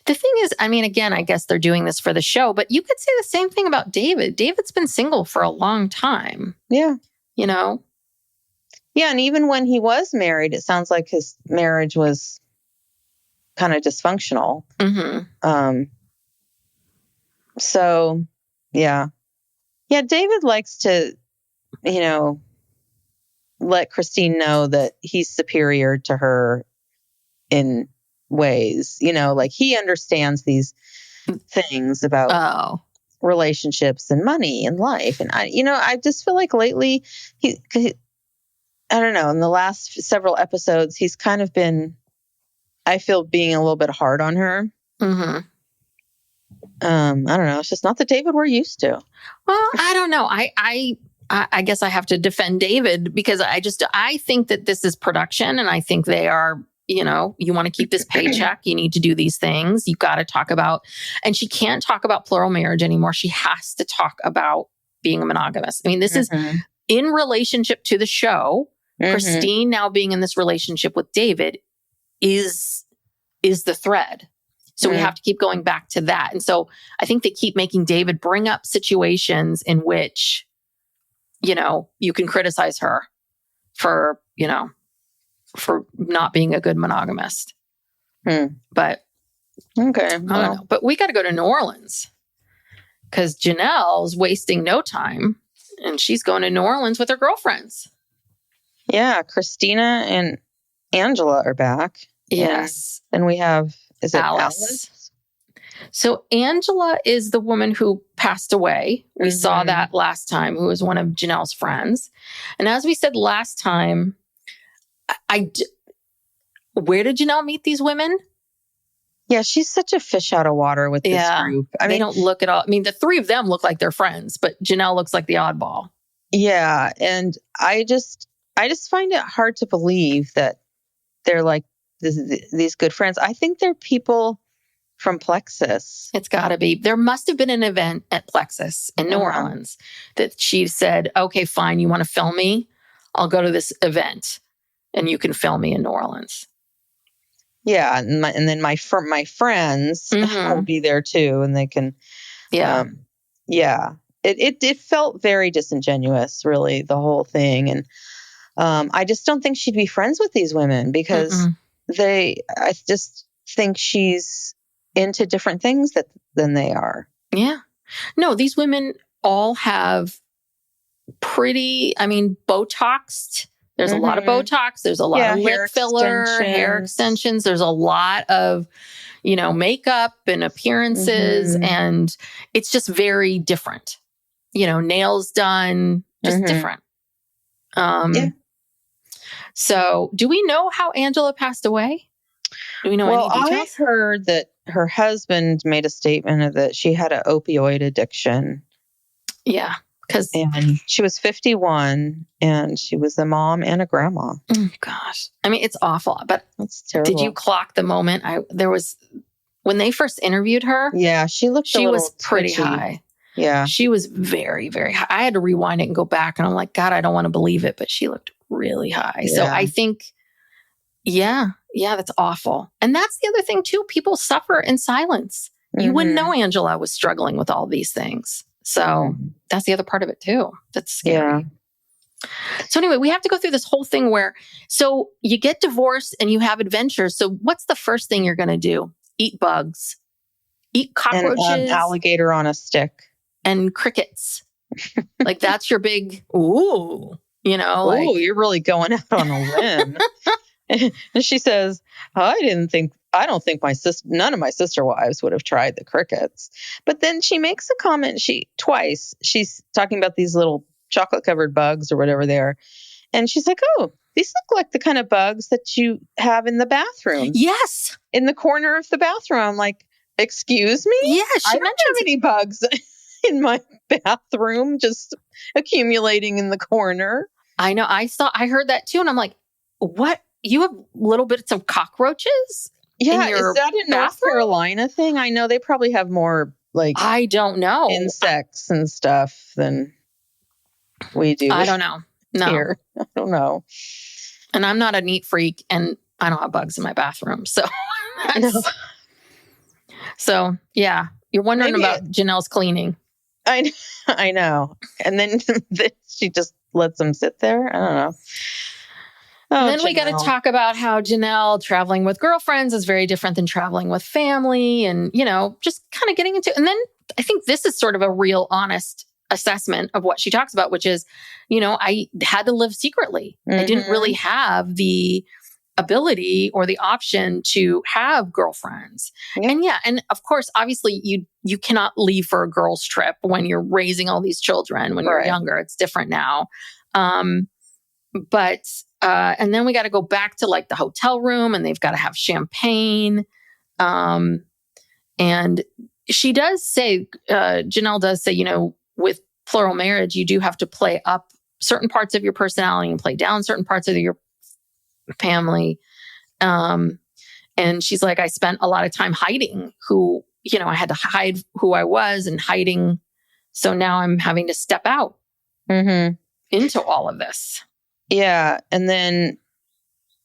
The thing is, again, I guess they're doing this for the show, but you could say the same thing about David. David's been single for a long time. Yeah. You know? Yeah, and even when he was married, it sounds like his marriage was kind of dysfunctional. Mm-hmm. So... Yeah. Yeah, David likes to, let Christine know that he's superior to her in ways, like he understands these things about relationships and money and life. And I just feel like lately I don't know, in the last several episodes, he's kind of been, I feel, being a little bit hard on her. Mm-hmm. I don't know. It's just not the David we're used to. Well, I don't know. I guess I have to defend David because I think that this is production and I think they are, you want to keep this paycheck. You need to do these things. You've got to talk about, and she can't talk about plural marriage anymore. She has to talk about being a monogamist. This is in relationship to the show. Christine now being in this relationship with David is the thread. So we have to keep going back to that. And so I think they keep making David bring up situations in which, you can criticize her for not being a good monogamist. But okay. I don't know. But we got to go to New Orleans because Janelle's wasting no time and she's going to New Orleans with her girlfriends. Yeah. Christina and Angela are back. Yes. And we have... Is it Alice? So Angela is the woman who passed away. We saw that last time, who was one of Janelle's friends. And as we said last time, where did Janelle meet these women? Yeah, she's such a fish out of water with this group. They don't look at all. The three of them look like they're friends, but Janelle looks like the oddball. Yeah. And I just find it hard to believe that they're like, these good friends. I think they're people from Plexus. It's got to be. There must have been an event at Plexus in New Orleans that she said, okay, fine, you want to film me? I'll go to this event and you can film me in New Orleans. Yeah. And then my friends will be there too. And they can, It felt very disingenuous, really, the whole thing. And I just don't think she'd be friends with these women because I just think she's into different things than they are. Yeah. No, these women all have pretty, Botoxed. There's a lot of Botox. There's a lot of lip filler, hair extensions. There's a lot of, makeup and appearances. And it's just very different. Nails done, just different. So do we know how Angela passed away? Do we know any details? I heard that her husband made a statement that she had an opioid addiction. Yeah. And she was 51 and she was a mom and a grandma. Oh, gosh. It's awful, but that's terrible. Did you clock the moment? When they first interviewed her. Yeah. She was pretty twitchy. high. Yeah. She was very, very high. I had to rewind it and go back and I'm like, God, I don't want to believe it, but she looked really high. Yeah. So I think, that's awful. And that's the other thing too. People suffer in silence. You wouldn't know Angela was struggling with all these things. So that's the other part of it too. That's scary. Yeah. So anyway, we have to go through this whole thing where, so you get divorced and you have adventures. So what's the first thing you're going to do? Eat bugs, eat cockroaches, and alligator on a stick, and crickets. Like that's your big, ooh, you know, like, you're really going out on a limb. And she says, I don't think none of my sister wives would have tried the crickets. But then she makes a comment, she's talking about these little chocolate covered bugs or whatever they are. And she's like, oh, these look like the kind of bugs that you have in the bathroom. yes. In the corner of the bathroom. I'm like, excuse me? Yeah, I don't have any bugs in my bathroom just accumulating in the corner. I know. I heard that too. And I'm like, what? You have little bits of cockroaches? Yeah. in your Is that a North bathroom? Carolina thing? I know they probably have more like I don't know. insects and stuff than we do. I don't know. No. Here. I don't know. And I'm not a neat freak and I don't have bugs in my bathroom. So, so yeah, you're wondering Maybe about Janelle's cleaning. I know. And then she just lets them sit there. I don't know. And then we got to talk about how Janelle traveling with girlfriends is very different than traveling with family and, you know, just kind of getting into. And then I think this is sort of a real honest assessment of what she talks about, which is, you know, I had to live secretly. I didn't really have the ability or the option to have girlfriends. Yeah. And of course, obviously you cannot leave for a girls' trip when you're raising all these children when you're younger. It's different now. But and then we got to go back to like the hotel room and they've got to have champagne. And she does say, Janelle does say, you know, with plural marriage, you do have to play up certain parts of your personality and play down certain parts of your family. And she's like, I spent a lot of time hiding who, you know, I had to hide who I was and hiding. So now I'm having to step out into all of this. Yeah. And then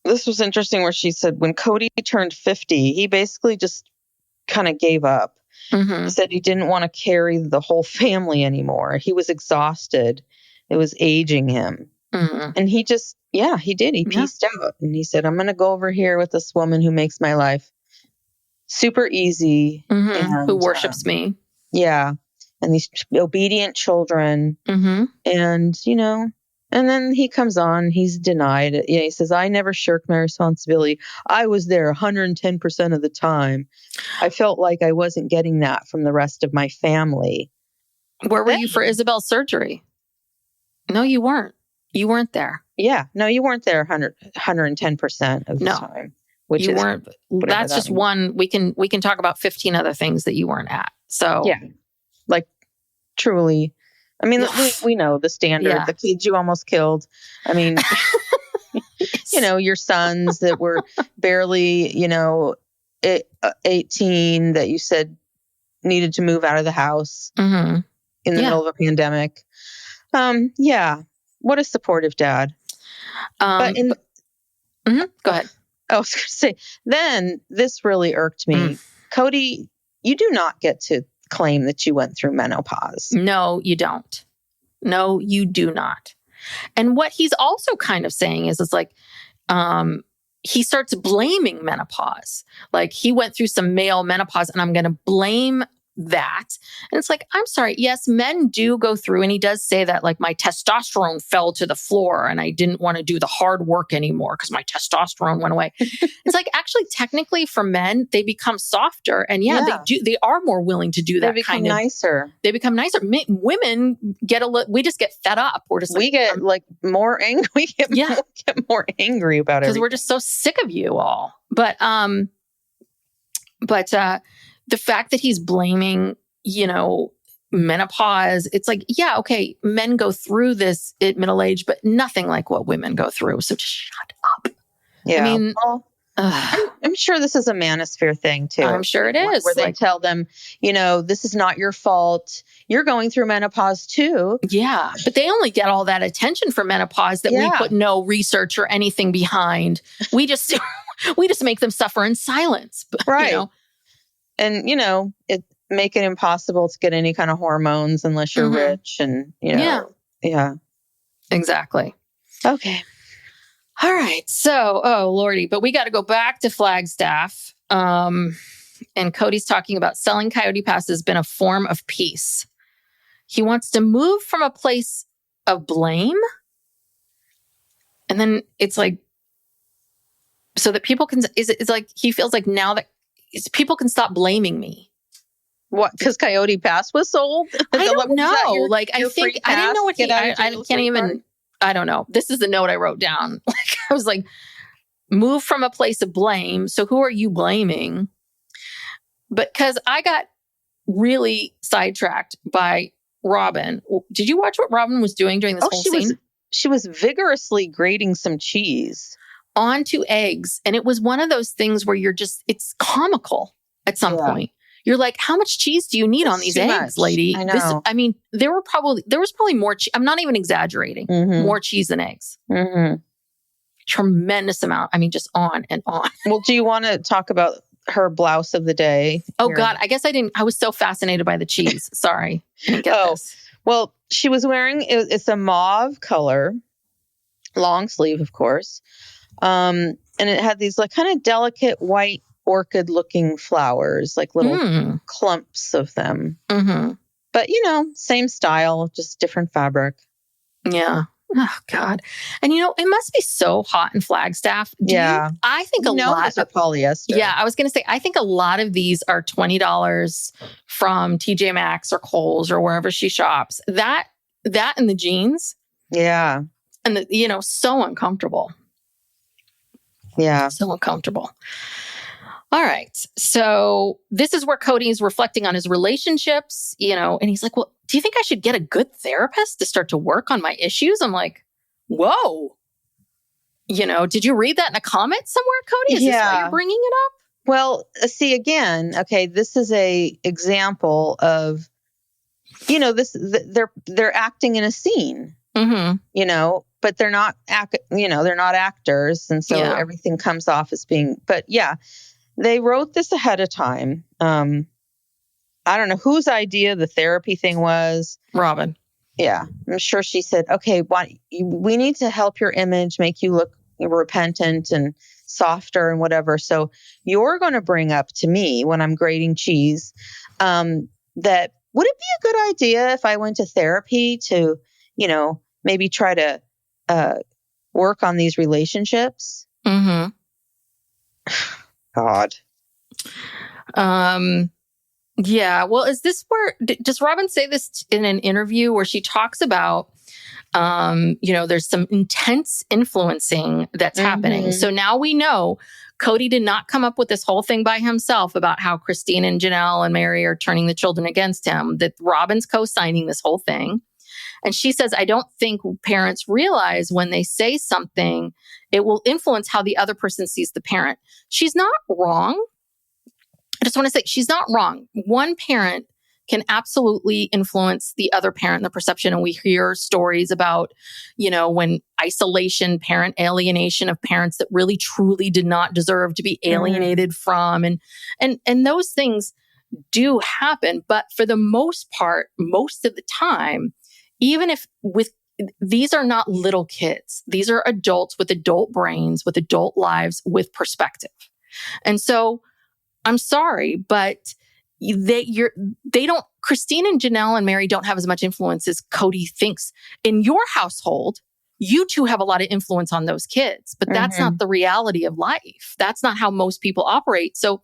this was interesting where she said when Kody turned 50, he basically just kind of gave up. He said he didn't want to carry the whole family anymore. He was exhausted. It was aging him. And he just, he did. He pieced out and he said, I'm going to go over here with this woman who makes my life super easy. And, who worships me. Yeah. And these obedient children. And, you know, and then he comes on, he's denied it. Yeah, he says, I never shirked my responsibility. I was there 110% of the time. I felt like I wasn't getting that from the rest of my family. Where were you for Isabel's surgery? No, you weren't. You weren't there. Yeah. No, you weren't there 110% of the time. Which you is weren't. That's just one. We can talk about 15 other things that you weren't at. So yeah, like truly. I mean, we know the standard, the kids you almost killed. I mean, you know, your sons that were barely, you know, 18 that you said needed to move out of the house in the middle of a pandemic. What a supportive dad. But go ahead. I was going to say, then this really irked me. Kody, you do not get to claim that you went through menopause. No, you don't. No, you do not. And what he's also kind of saying is, it's like, he starts blaming menopause. Like he went through some male menopause and I'm going to blame that. And it's like, I'm sorry. Yes, men do go through. And he does say that like my testosterone fell to the floor and I didn't want to do the hard work anymore because my testosterone went away. It's like, actually, technically for men, they become softer and they are more willing to do that. They become nicer. They become nicer. Women get we just get fed up. We're just like, we get like more angry. We get more angry about it because we're just so sick of you all. But the fact that he's blaming, you know, menopause, it's like, yeah, okay, men go through this at middle age, but nothing like what women go through. So just shut up. Yeah. I mean, I'm sure this is a manosphere thing too. I'm sure it is. Where they tell them, you know, this is not your fault. You're going through menopause too. Yeah. But they only get all that attention for menopause that we put no research or anything behind. We just make them suffer in silence. Right. You know? And, you know, make it impossible to get any kind of hormones unless you're rich and, Yeah. Exactly. Okay. All right. So, oh, Lordy, but we got to go back to Flagstaff. And Kody's talking about selling Coyote Pass has been a form of peace. He wants to move from a place of blame. And then it's like, so that people can, it's like, he feels like now that people can stop blaming me. What? Because Coyote Pass was sold? I don't know. Like, I think, I didn't know what I can't even, I don't know. This is the note I wrote down. Like, I was like, move from a place of blame. So who are you blaming? But because I got really sidetracked by Robyn. Did you watch what Robyn was doing during this whole scene? She was vigorously grating some cheese onto eggs. And it was one of those things where it's comical at some point. You're like, how much cheese do you need on these eggs, lady? I know. There was probably more. I'm not even exaggerating. More cheese than eggs. Tremendous amount. I mean, just on and on. Well, do you want to talk about her blouse of the day? Oh God, I guess I didn't. I was so fascinated by the cheese. Sorry, I didn't get this. Well, she was wearing it's a mauve color, long sleeve, of course, and it had these like kind of delicate white orchid looking flowers, like little clumps of them. But same style, just different fabric. Yeah. Oh God. And it must be so hot in Flagstaff. I think a lot of polyester. Yeah, I was going to say, I think a lot of these are $20 from TJ Maxx or Kohl's or wherever she shops. That and the jeans. Yeah. And so uncomfortable. Yeah. So uncomfortable. All right. So this is where Kody is reflecting on his relationships, and he's like, well, do you think I should get a good therapist to start to work on my issues? I'm like, whoa. Did you read that in a comment somewhere, Kody? Is this why you're bringing it up? Well, see, again, okay, this is a example of, they're acting in a scene, but they're not, they're not actors. And so everything comes off as being, but they wrote this ahead of time. I don't know whose idea the therapy thing was. Robyn. Yeah. I'm sure she said, okay, we need to help your image, make you look repentant and softer and whatever. So you're going to bring up to me when I'm grating cheese, that would it be a good idea if I went to therapy to, maybe try to work on these relationships? God. Yeah. Well, is this where, does Robyn say this in an interview where she talks about, there's some intense influencing that's happening. So now we know Kody did not come up with this whole thing by himself about how Christine and Janelle and Meri are turning the children against him, that Robyn's co-signing this whole thing. And she says, I don't think parents realize when they say something, it will influence how the other person sees the parent. She's not wrong. I just want to say she's not wrong. One parent can absolutely influence the other parent, the perception. And we hear stories about, when isolation, parent alienation of parents that really truly did not deserve to be alienated from. And those things do happen. But for the most part, most of the time, even if these are not little kids, these are adults with adult brains, with adult lives, with perspective. And so I'm sorry, but Christine and Janelle and Meri don't have as much influence as Kody thinks. In your household, you two have a lot of influence on those kids, but that's not the reality of life. That's not how most people operate. So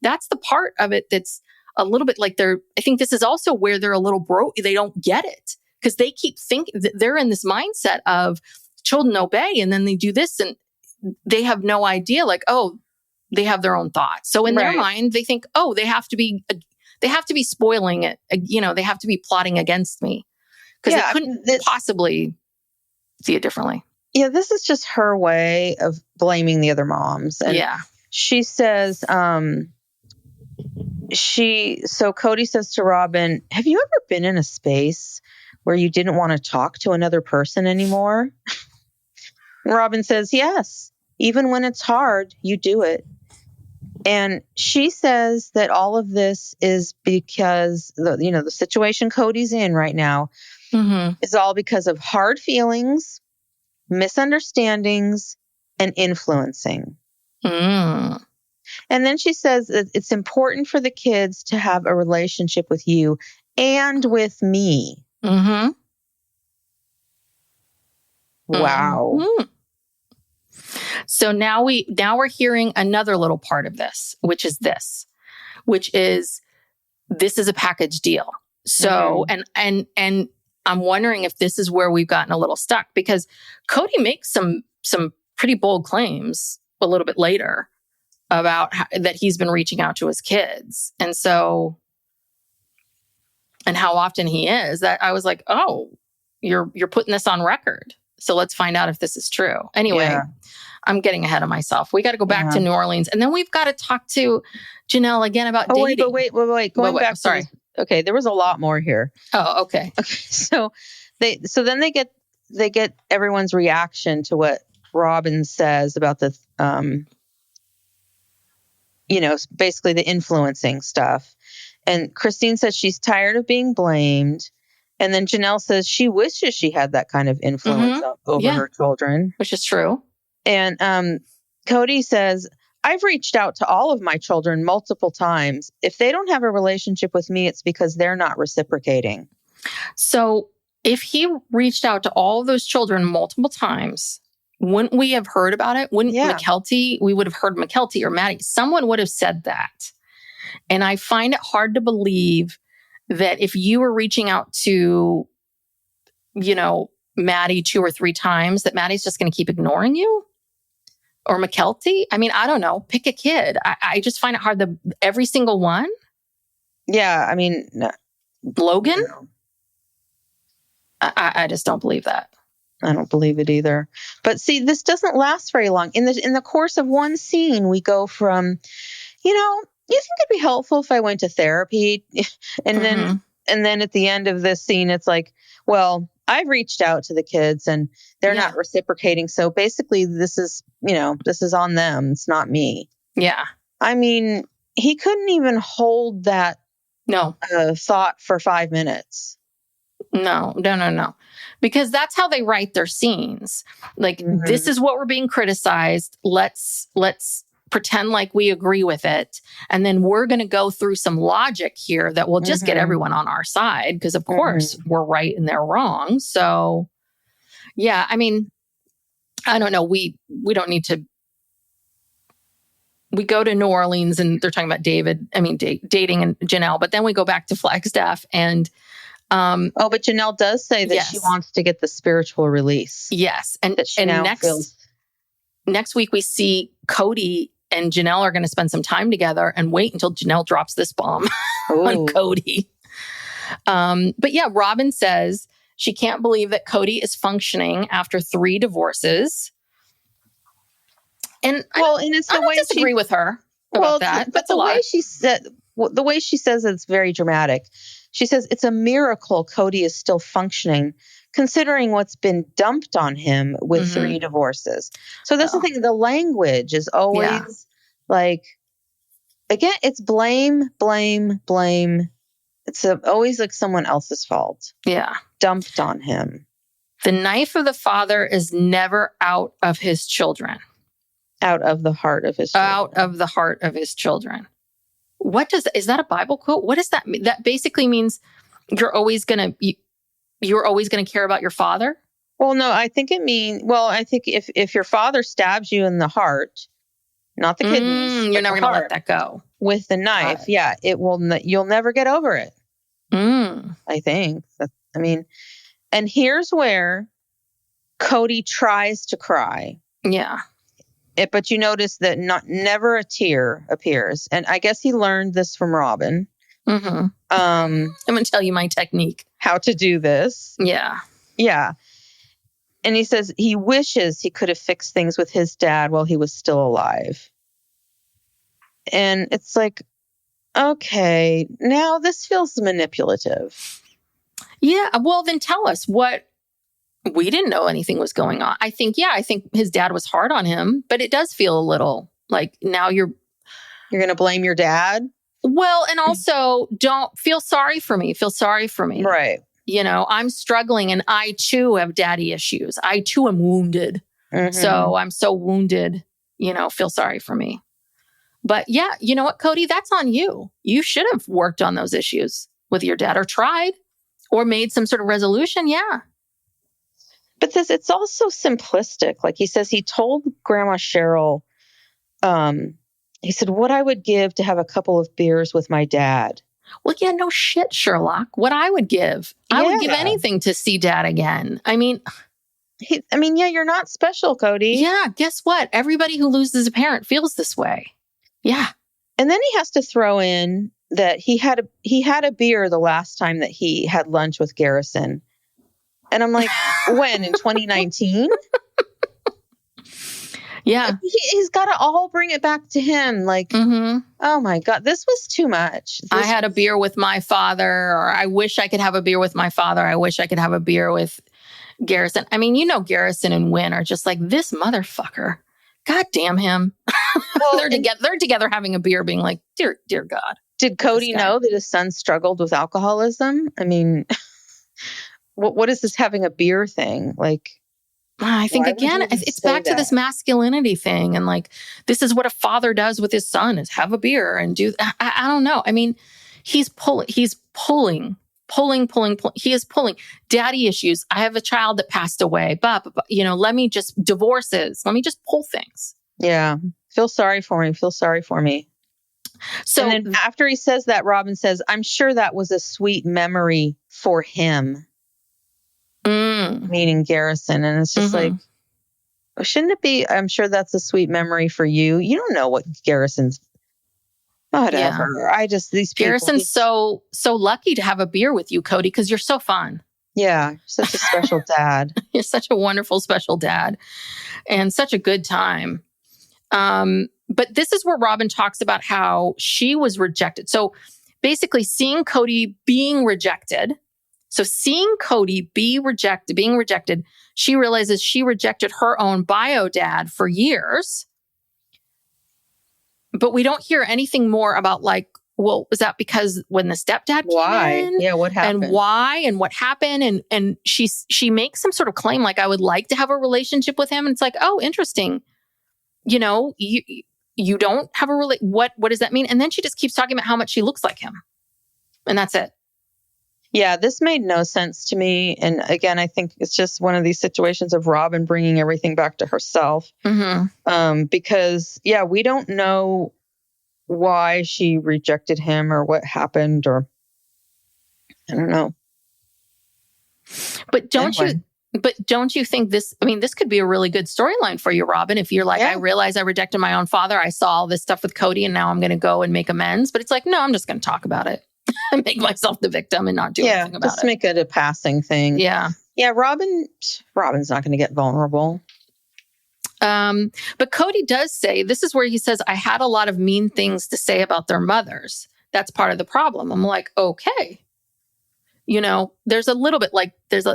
that's the part of it that's a little bit like I think this is also where they're a little broke. They don't get it because they keep thinking they're in this mindset of children obey and then they do this and they have no idea they have their own thoughts. So in their mind, they think, they have to be spoiling it. They have to be plotting against me because they couldn't possibly see it differently. Yeah, this is just her way of blaming the other moms. And she says, so Kody says to Robyn, have you ever been in a space where you didn't want to talk to another person anymore? And Robyn says, yes, even when it's hard, you do it. And she says that all of this is because the situation Kody's in right now is all because of hard feelings, misunderstandings, and influencing. Mm. And then she says that it's important for the kids to have a relationship with you and with me. Mm-hmm. Wow. Mm-hmm. So now we're hearing another little part of this, which is this is a package deal. So, and I'm wondering if this is where we've gotten a little stuck, because Kody makes some pretty bold claims a little bit later about that he's been reaching out to his kids. And so, and how often he is, that I was like, oh, you're putting this on record. So let's find out if this is true. Anyway, Yeah. I'm getting ahead of myself. We got to go back to New Orleans, and then we've got to talk to Janelle again about dating. Wait. Going back. Sorry. Okay, there was a lot more here. Oh, okay. So then they get everyone's reaction to what Robyn says about the basically the influencing stuff. And Christine says she's tired of being blamed. And then Janelle says she wishes she had that kind of influence over her children. Which is true. And Kody says, I've reached out to all of my children multiple times. If they don't have a relationship with me, it's because they're not reciprocating. So if he reached out to all of those children multiple times, wouldn't we have heard about it? Wouldn't McKelty, we would have heard McKelty or Maddie, someone would have said that. And I find it hard to believe that if you were reaching out to, Maddie 2 or 3 times, that Maddie's just going to keep ignoring you. Or McKelty? I mean, I don't know. Pick a kid. I just find it hard. Every single one? Yeah, I mean... No. Logan? No. I just don't believe that. I don't believe it either. But see, this doesn't last very long. In the course of one scene, we go from, you think it'd be helpful if I went to therapy? And then at the end of this scene, it's like, well, I've reached out to the kids and they're not reciprocating. So basically this is on them. It's not me. Yeah. I mean, he couldn't even hold that thought for 5 minutes. No. Because that's how they write their scenes. Like, this is what we're being criticized. Let's pretend like we agree with it. And then we're going to go through some logic here that will just get everyone on our side. Because of course we're right and they're wrong. So yeah, I mean, I don't know. We don't need to. We go to New Orleans and they're talking about dating and Janelle, but then we go back to Flagstaff and but Janelle does say that she wants to get the spiritual release. Yes. And next week we see Kody and Janelle are going to spend some time together and wait until Janelle drops this bomb on Kody. But yeah, Robyn says she can't believe that Kody is functioning after 3 divorces. And I don't disagree with her about that. But the way she says it's very dramatic. She says it's a miracle Kody is still functioning, considering what's been dumped on him with 3 divorces. So that's the thing. The language is always like, again, it's blame. It's always like someone else's fault. Yeah. Dumped on him. The knife of the father is never out of his children. Out of the heart of his children. Out of the heart of his children. Is that a Bible quote? What does that mean? That basically means you're always going to care about your father? Well, no, I think if your father stabs you in the heart, not the kidneys, you're never going to let that go. With the knife, you'll never get over it. I think. And here's where Kody tries to cry. Yeah. But you notice that never a tear appears. And I guess he learned this from Robyn. I'm going to tell you my technique. How to do this. Yeah. Yeah. And he says he wishes he could have fixed things with his dad while he was still alive. And it's like, okay, now this feels manipulative. Yeah. Well, then tell us what. We didn't know anything was going on. I think his dad was hard on him, but it does feel a little like now You're going to blame your dad? Well, and also don't feel sorry for me. Feel sorry for me. Right. You know, I'm struggling and I too have daddy issues. I too am wounded. Mm-hmm. So I'm so wounded, you know, feel sorry for me. But yeah, you know what, Kody, that's on you. You should have worked on those issues with your dad or tried or made some sort of resolution. Yeah. But it's also simplistic. Like he says, he told Grandma Cheryl, he said, what I would give to have a couple of beers with my dad. Well, yeah, no shit, Sherlock. What I would give. I would give anything to see dad again. I mean, yeah, you're not special, Kody. Yeah, guess what? Everybody who loses a parent feels this way. Yeah. And then he has to throw in that he had a beer the last time that he had lunch with Garrison. And I'm like, when? In 2019? Yeah. He's got to all bring it back to him. Like, oh my God, this was too much. I had a beer with my father, or I wish I could have a beer with my father. I wish I could have a beer with Garrison. I mean, you know, Garrison and Wynn are just like, this motherfucker. God damn him. Well, they're together having a beer being like, dear God. Did Kody know that his son struggled with alcoholism? I mean, what is this having a beer thing? Like, I think, again, it's back to this masculinity thing. And like, this is what a father does with his son, is have a beer and do, I don't know. I mean, he's pulling. He is pulling daddy issues. I have a child that passed away, but you know, divorces. Let me just pull things. Yeah. Feel sorry for me. So and then after he says that, Robyn says, I'm sure that was a sweet memory for him. Meaning Garrison. And it's just like, shouldn't it be? I'm sure that's a sweet memory for you. You don't know what Garrison's. Whatever. Yeah. These people. Garrison's so lucky to have a beer with you, Kody, because you're so fun. Yeah. Such a special dad. You're such a wonderful, special dad and such a good time. But this is where Robyn talks about how she was rejected. So basically seeing Kody being rejected. So seeing Kody being rejected, she realizes she rejected her own bio dad for years. But we don't hear anything more about like, well, was that because when the stepdad came in? Yeah, what happened? And why and what happened? And she makes some sort of claim like, I would like to have a relationship with him. And it's like, oh, interesting. You know, you don't have a what does that mean? And then she just keeps talking about how much she looks like him. And that's it. Yeah, this made no sense to me. And again, I think it's just one of these situations of Robyn bringing everything back to herself. Because, yeah, we don't know why she rejected him or what happened, or I don't know. But don't you think this, I mean, this could be a really good storyline for you, Robyn, if you're like, I realize I rejected my own father. I saw all this stuff with Kody and now I'm going to go and make amends. But it's like, no, I'm just going to talk about it. And make myself the victim and not do anything about it. Just make it a passing thing. Yeah. Yeah, Robyn's not going to get vulnerable. But Kody does say, this is where he says, I had a lot of mean things to say about their mothers. That's part of the problem. I'm like, okay. You know, there's a little bit like,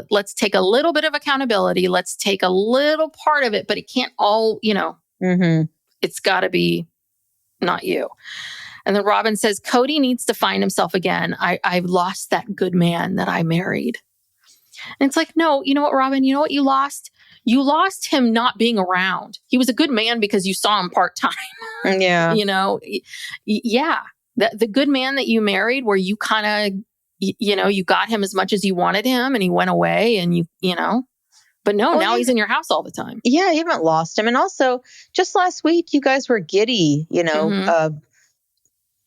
let's take a little bit of accountability. Let's take a little part of it, but it can't all, you know, it's got to be not you. And then Robyn says, Kody needs to find himself again. I've lost that good man that I married. And it's like, no, you know what, Robyn? You know what you lost? You lost him not being around. He was a good man because you saw him part-time. Yeah. You know? Yeah. The good man that you married where you kind of, you know, you got him as much as you wanted him and he went away and you know. But no, now he's in your house all the time. Yeah, you haven't lost him. And also, just last week, you guys were giddy, you know,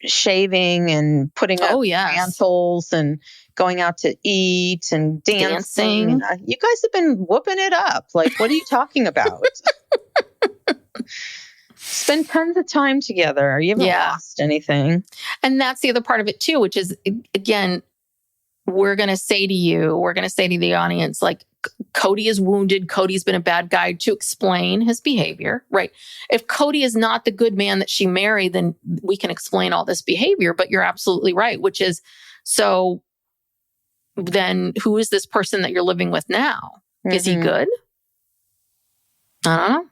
shaving and putting up mantles and going out to eat and dancing. You guys have been whooping it up. Like, what are you talking about? Spend tons of time together. You haven't lost anything. And that's the other part of it too, which is, again, we're going to say to the audience, like, Kody is wounded. Cody's been a bad guy, to explain his behavior, right? If Kody is not the good man that she married, then we can explain all this behavior. But you're absolutely right, which is, so then who is this person that you're living with now? Is he good? I don't know.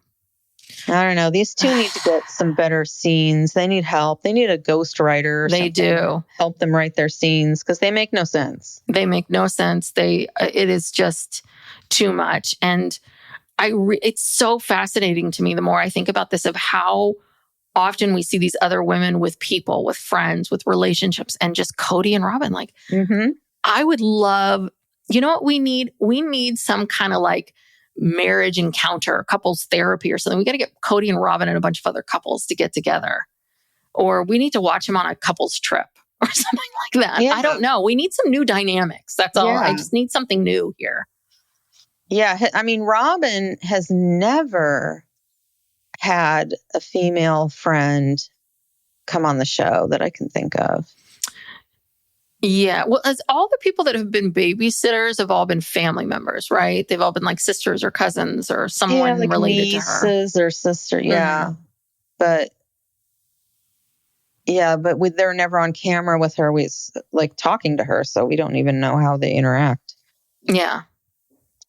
I don't know. These two need to get some better scenes. They need help. They need a ghostwriter. Or They something do. to help them write their scenes because they make no sense. They make no sense. It is just too much. And it's so fascinating to me the more I think about this, of how often we see these other women with people, with friends, with relationships, and just Kody and Robyn. Like, I would love, you know what we need? We need some kind of like marriage encounter, couples therapy or something. We got to get Kody and Robyn and a bunch of other couples to get together. Or we need to watch them on a couples trip or something like that. Yeah. I don't know. We need some new dynamics. That's all. Yeah. I just need something new here. Yeah. I mean, Robyn has never had a female friend come on the show that I can think of. Yeah. Well, as all the people that have been babysitters have all been family members, right? They've all been like sisters or cousins or someone like related to her. Nieces or sister. Yeah. But they're never on camera with her. We like talking to her. So we don't even know how they interact. Yeah.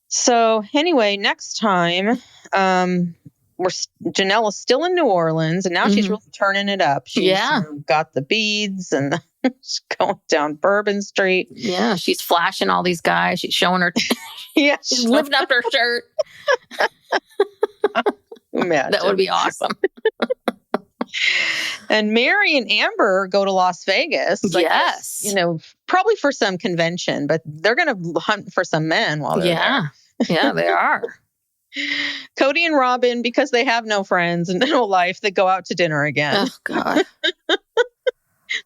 So anyway, next time, Janelle is still in New Orleans, and now she's really turning it up. She's got the beads and she's going down Bourbon Street. Yeah, she's flashing all these guys. She's showing her. She's lifting up her shirt. That would be awesome. And Meri and Amber go to Las Vegas. Yes. Probably for some convention, but they're going to hunt for some men while they're there. Yeah, they are. Kody and Robyn, because they have no friends and no life, they go out to dinner again. Oh, God.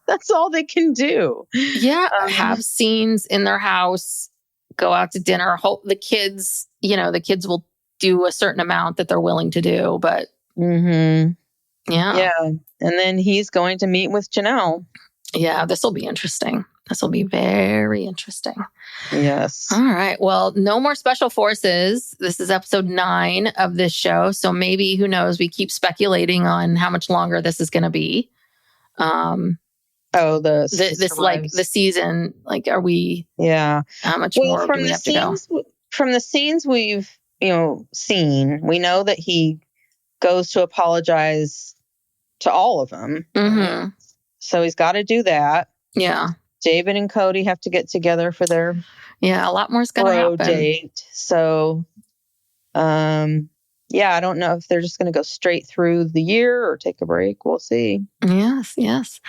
That's all they can do. Yeah. Have scenes in their house, go out to dinner. Hope the kids will do a certain amount that they're willing to do. But yeah. And then he's going to meet with Janelle. Yeah, this will be interesting. This will be very interesting. Yes. All right. Well, no more special forces. This is episode 9 of this show. So maybe, who knows, we keep speculating on how much longer this is going to be. The season, like, are we, how much more do we have to go? From the scenes we've, seen, we know that he goes to apologize to all of them. Mm-hmm. So he's got to do that. Yeah. David and Kody have to get together for their a lot more is going to happen. date. So, I don't know if they're just going to go straight through the year or take a break. We'll see. Yes.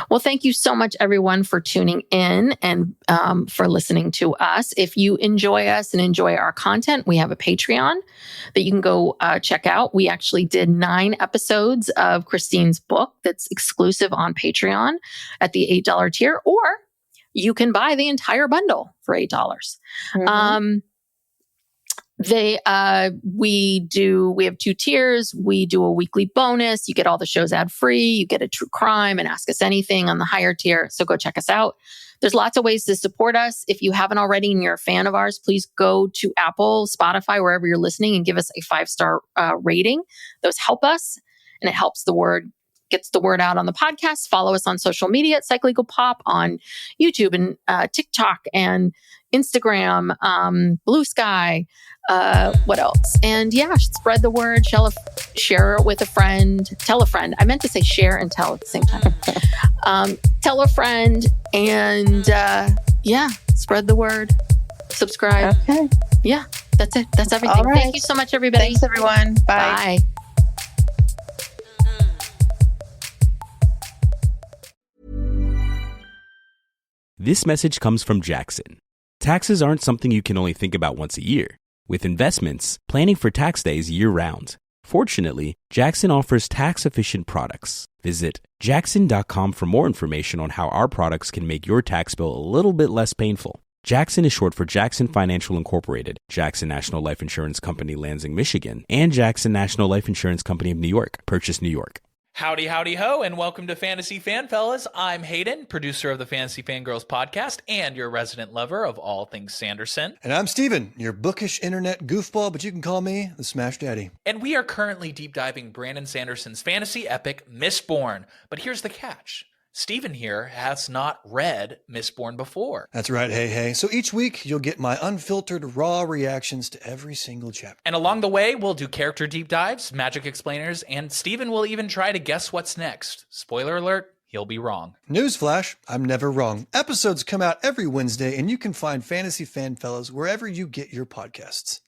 Well, thank you so much, everyone, for tuning in and for listening to us. If you enjoy us and enjoy our content, we have a Patreon that you can go check out. We actually did 9 episodes of Christine's book that's exclusive on Patreon at the $8 tier, or you can buy the entire bundle for $8. Mm-hmm. We have 2 tiers. We do a weekly bonus. You get all the shows ad free. You get a true crime and Ask Us Anything on the higher tier. So go check us out. There's lots of ways to support us. If you haven't already and you're a fan of ours, please go to Apple, Spotify, wherever you're listening, and give us a 5-star rating. Those help us, and it helps gets the word out on the podcast. Follow us on social media at Psych Legal Pop on YouTube and TikTok and Instagram, Blue Sky. What else? And spread the word. Share it with a friend. Tell a friend. I meant to say share and tell at the same time. Tell a friend and spread the word. Subscribe. Okay. Yeah, that's it. That's everything. All right. Thank you so much, everybody. Thanks, everyone. Bye. Bye. This message comes from Jackson. Taxes aren't something you can only think about once a year. With investments, planning for tax day is year-round. Fortunately, Jackson offers tax-efficient products. Visit jackson.com for more information on how our products can make your tax bill a little bit less painful. Jackson is short for Jackson Financial Incorporated, Jackson National Life Insurance Company, Lansing, Michigan, and Jackson National Life Insurance Company of New York, Purchase, New York. Howdy, howdy, ho, and welcome to Fantasy Fan Fellas. I'm Hayden, producer of the Fantasy Fangirls podcast and your resident lover of all things Sanderson. And I'm Steven, your bookish internet goofball, but you can call me the Smash Daddy. And we are currently deep diving Brandon Sanderson's fantasy epic, Mistborn. But here's the catch. Stephen here has not read Mistborn before. That's right, hey. So each week, you'll get my unfiltered, raw reactions to every single chapter. And along the way, we'll do character deep dives, magic explainers, and Stephen will even try to guess what's next. Spoiler alert, he'll be wrong. Newsflash, I'm never wrong. Episodes come out every Wednesday, and you can find Fantasy Fan Fellows wherever you get your podcasts.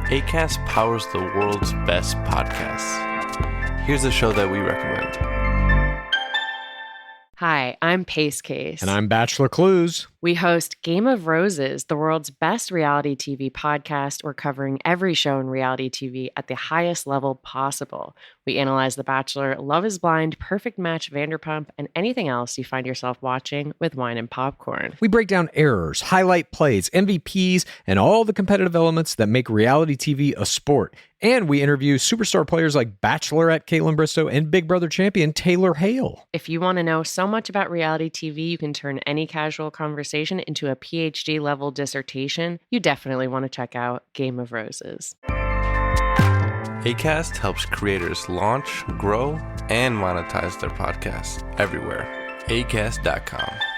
Acast powers the world's best podcasts. Here's a show that we recommend. Hi, I'm Pace Case. And I'm Bachelor Clues. We host Game of Roses, the world's best reality TV podcast. We're covering every show in reality TV at the highest level possible. We analyze The Bachelor, Love is Blind, Perfect Match, Vanderpump, and anything else you find yourself watching with wine and popcorn. We break down errors, highlight plays, MVPs, and all the competitive elements that make reality TV a sport. And we interview superstar players like Bachelorette Caitlin Bristow and Big Brother champion Taylor Hale. If you want to know so much about reality TV, you can turn any casual conversation into a PhD level dissertation. You definitely want to check out Game of Roses. Acast helps creators launch, grow, and monetize their podcasts everywhere. Acast.com.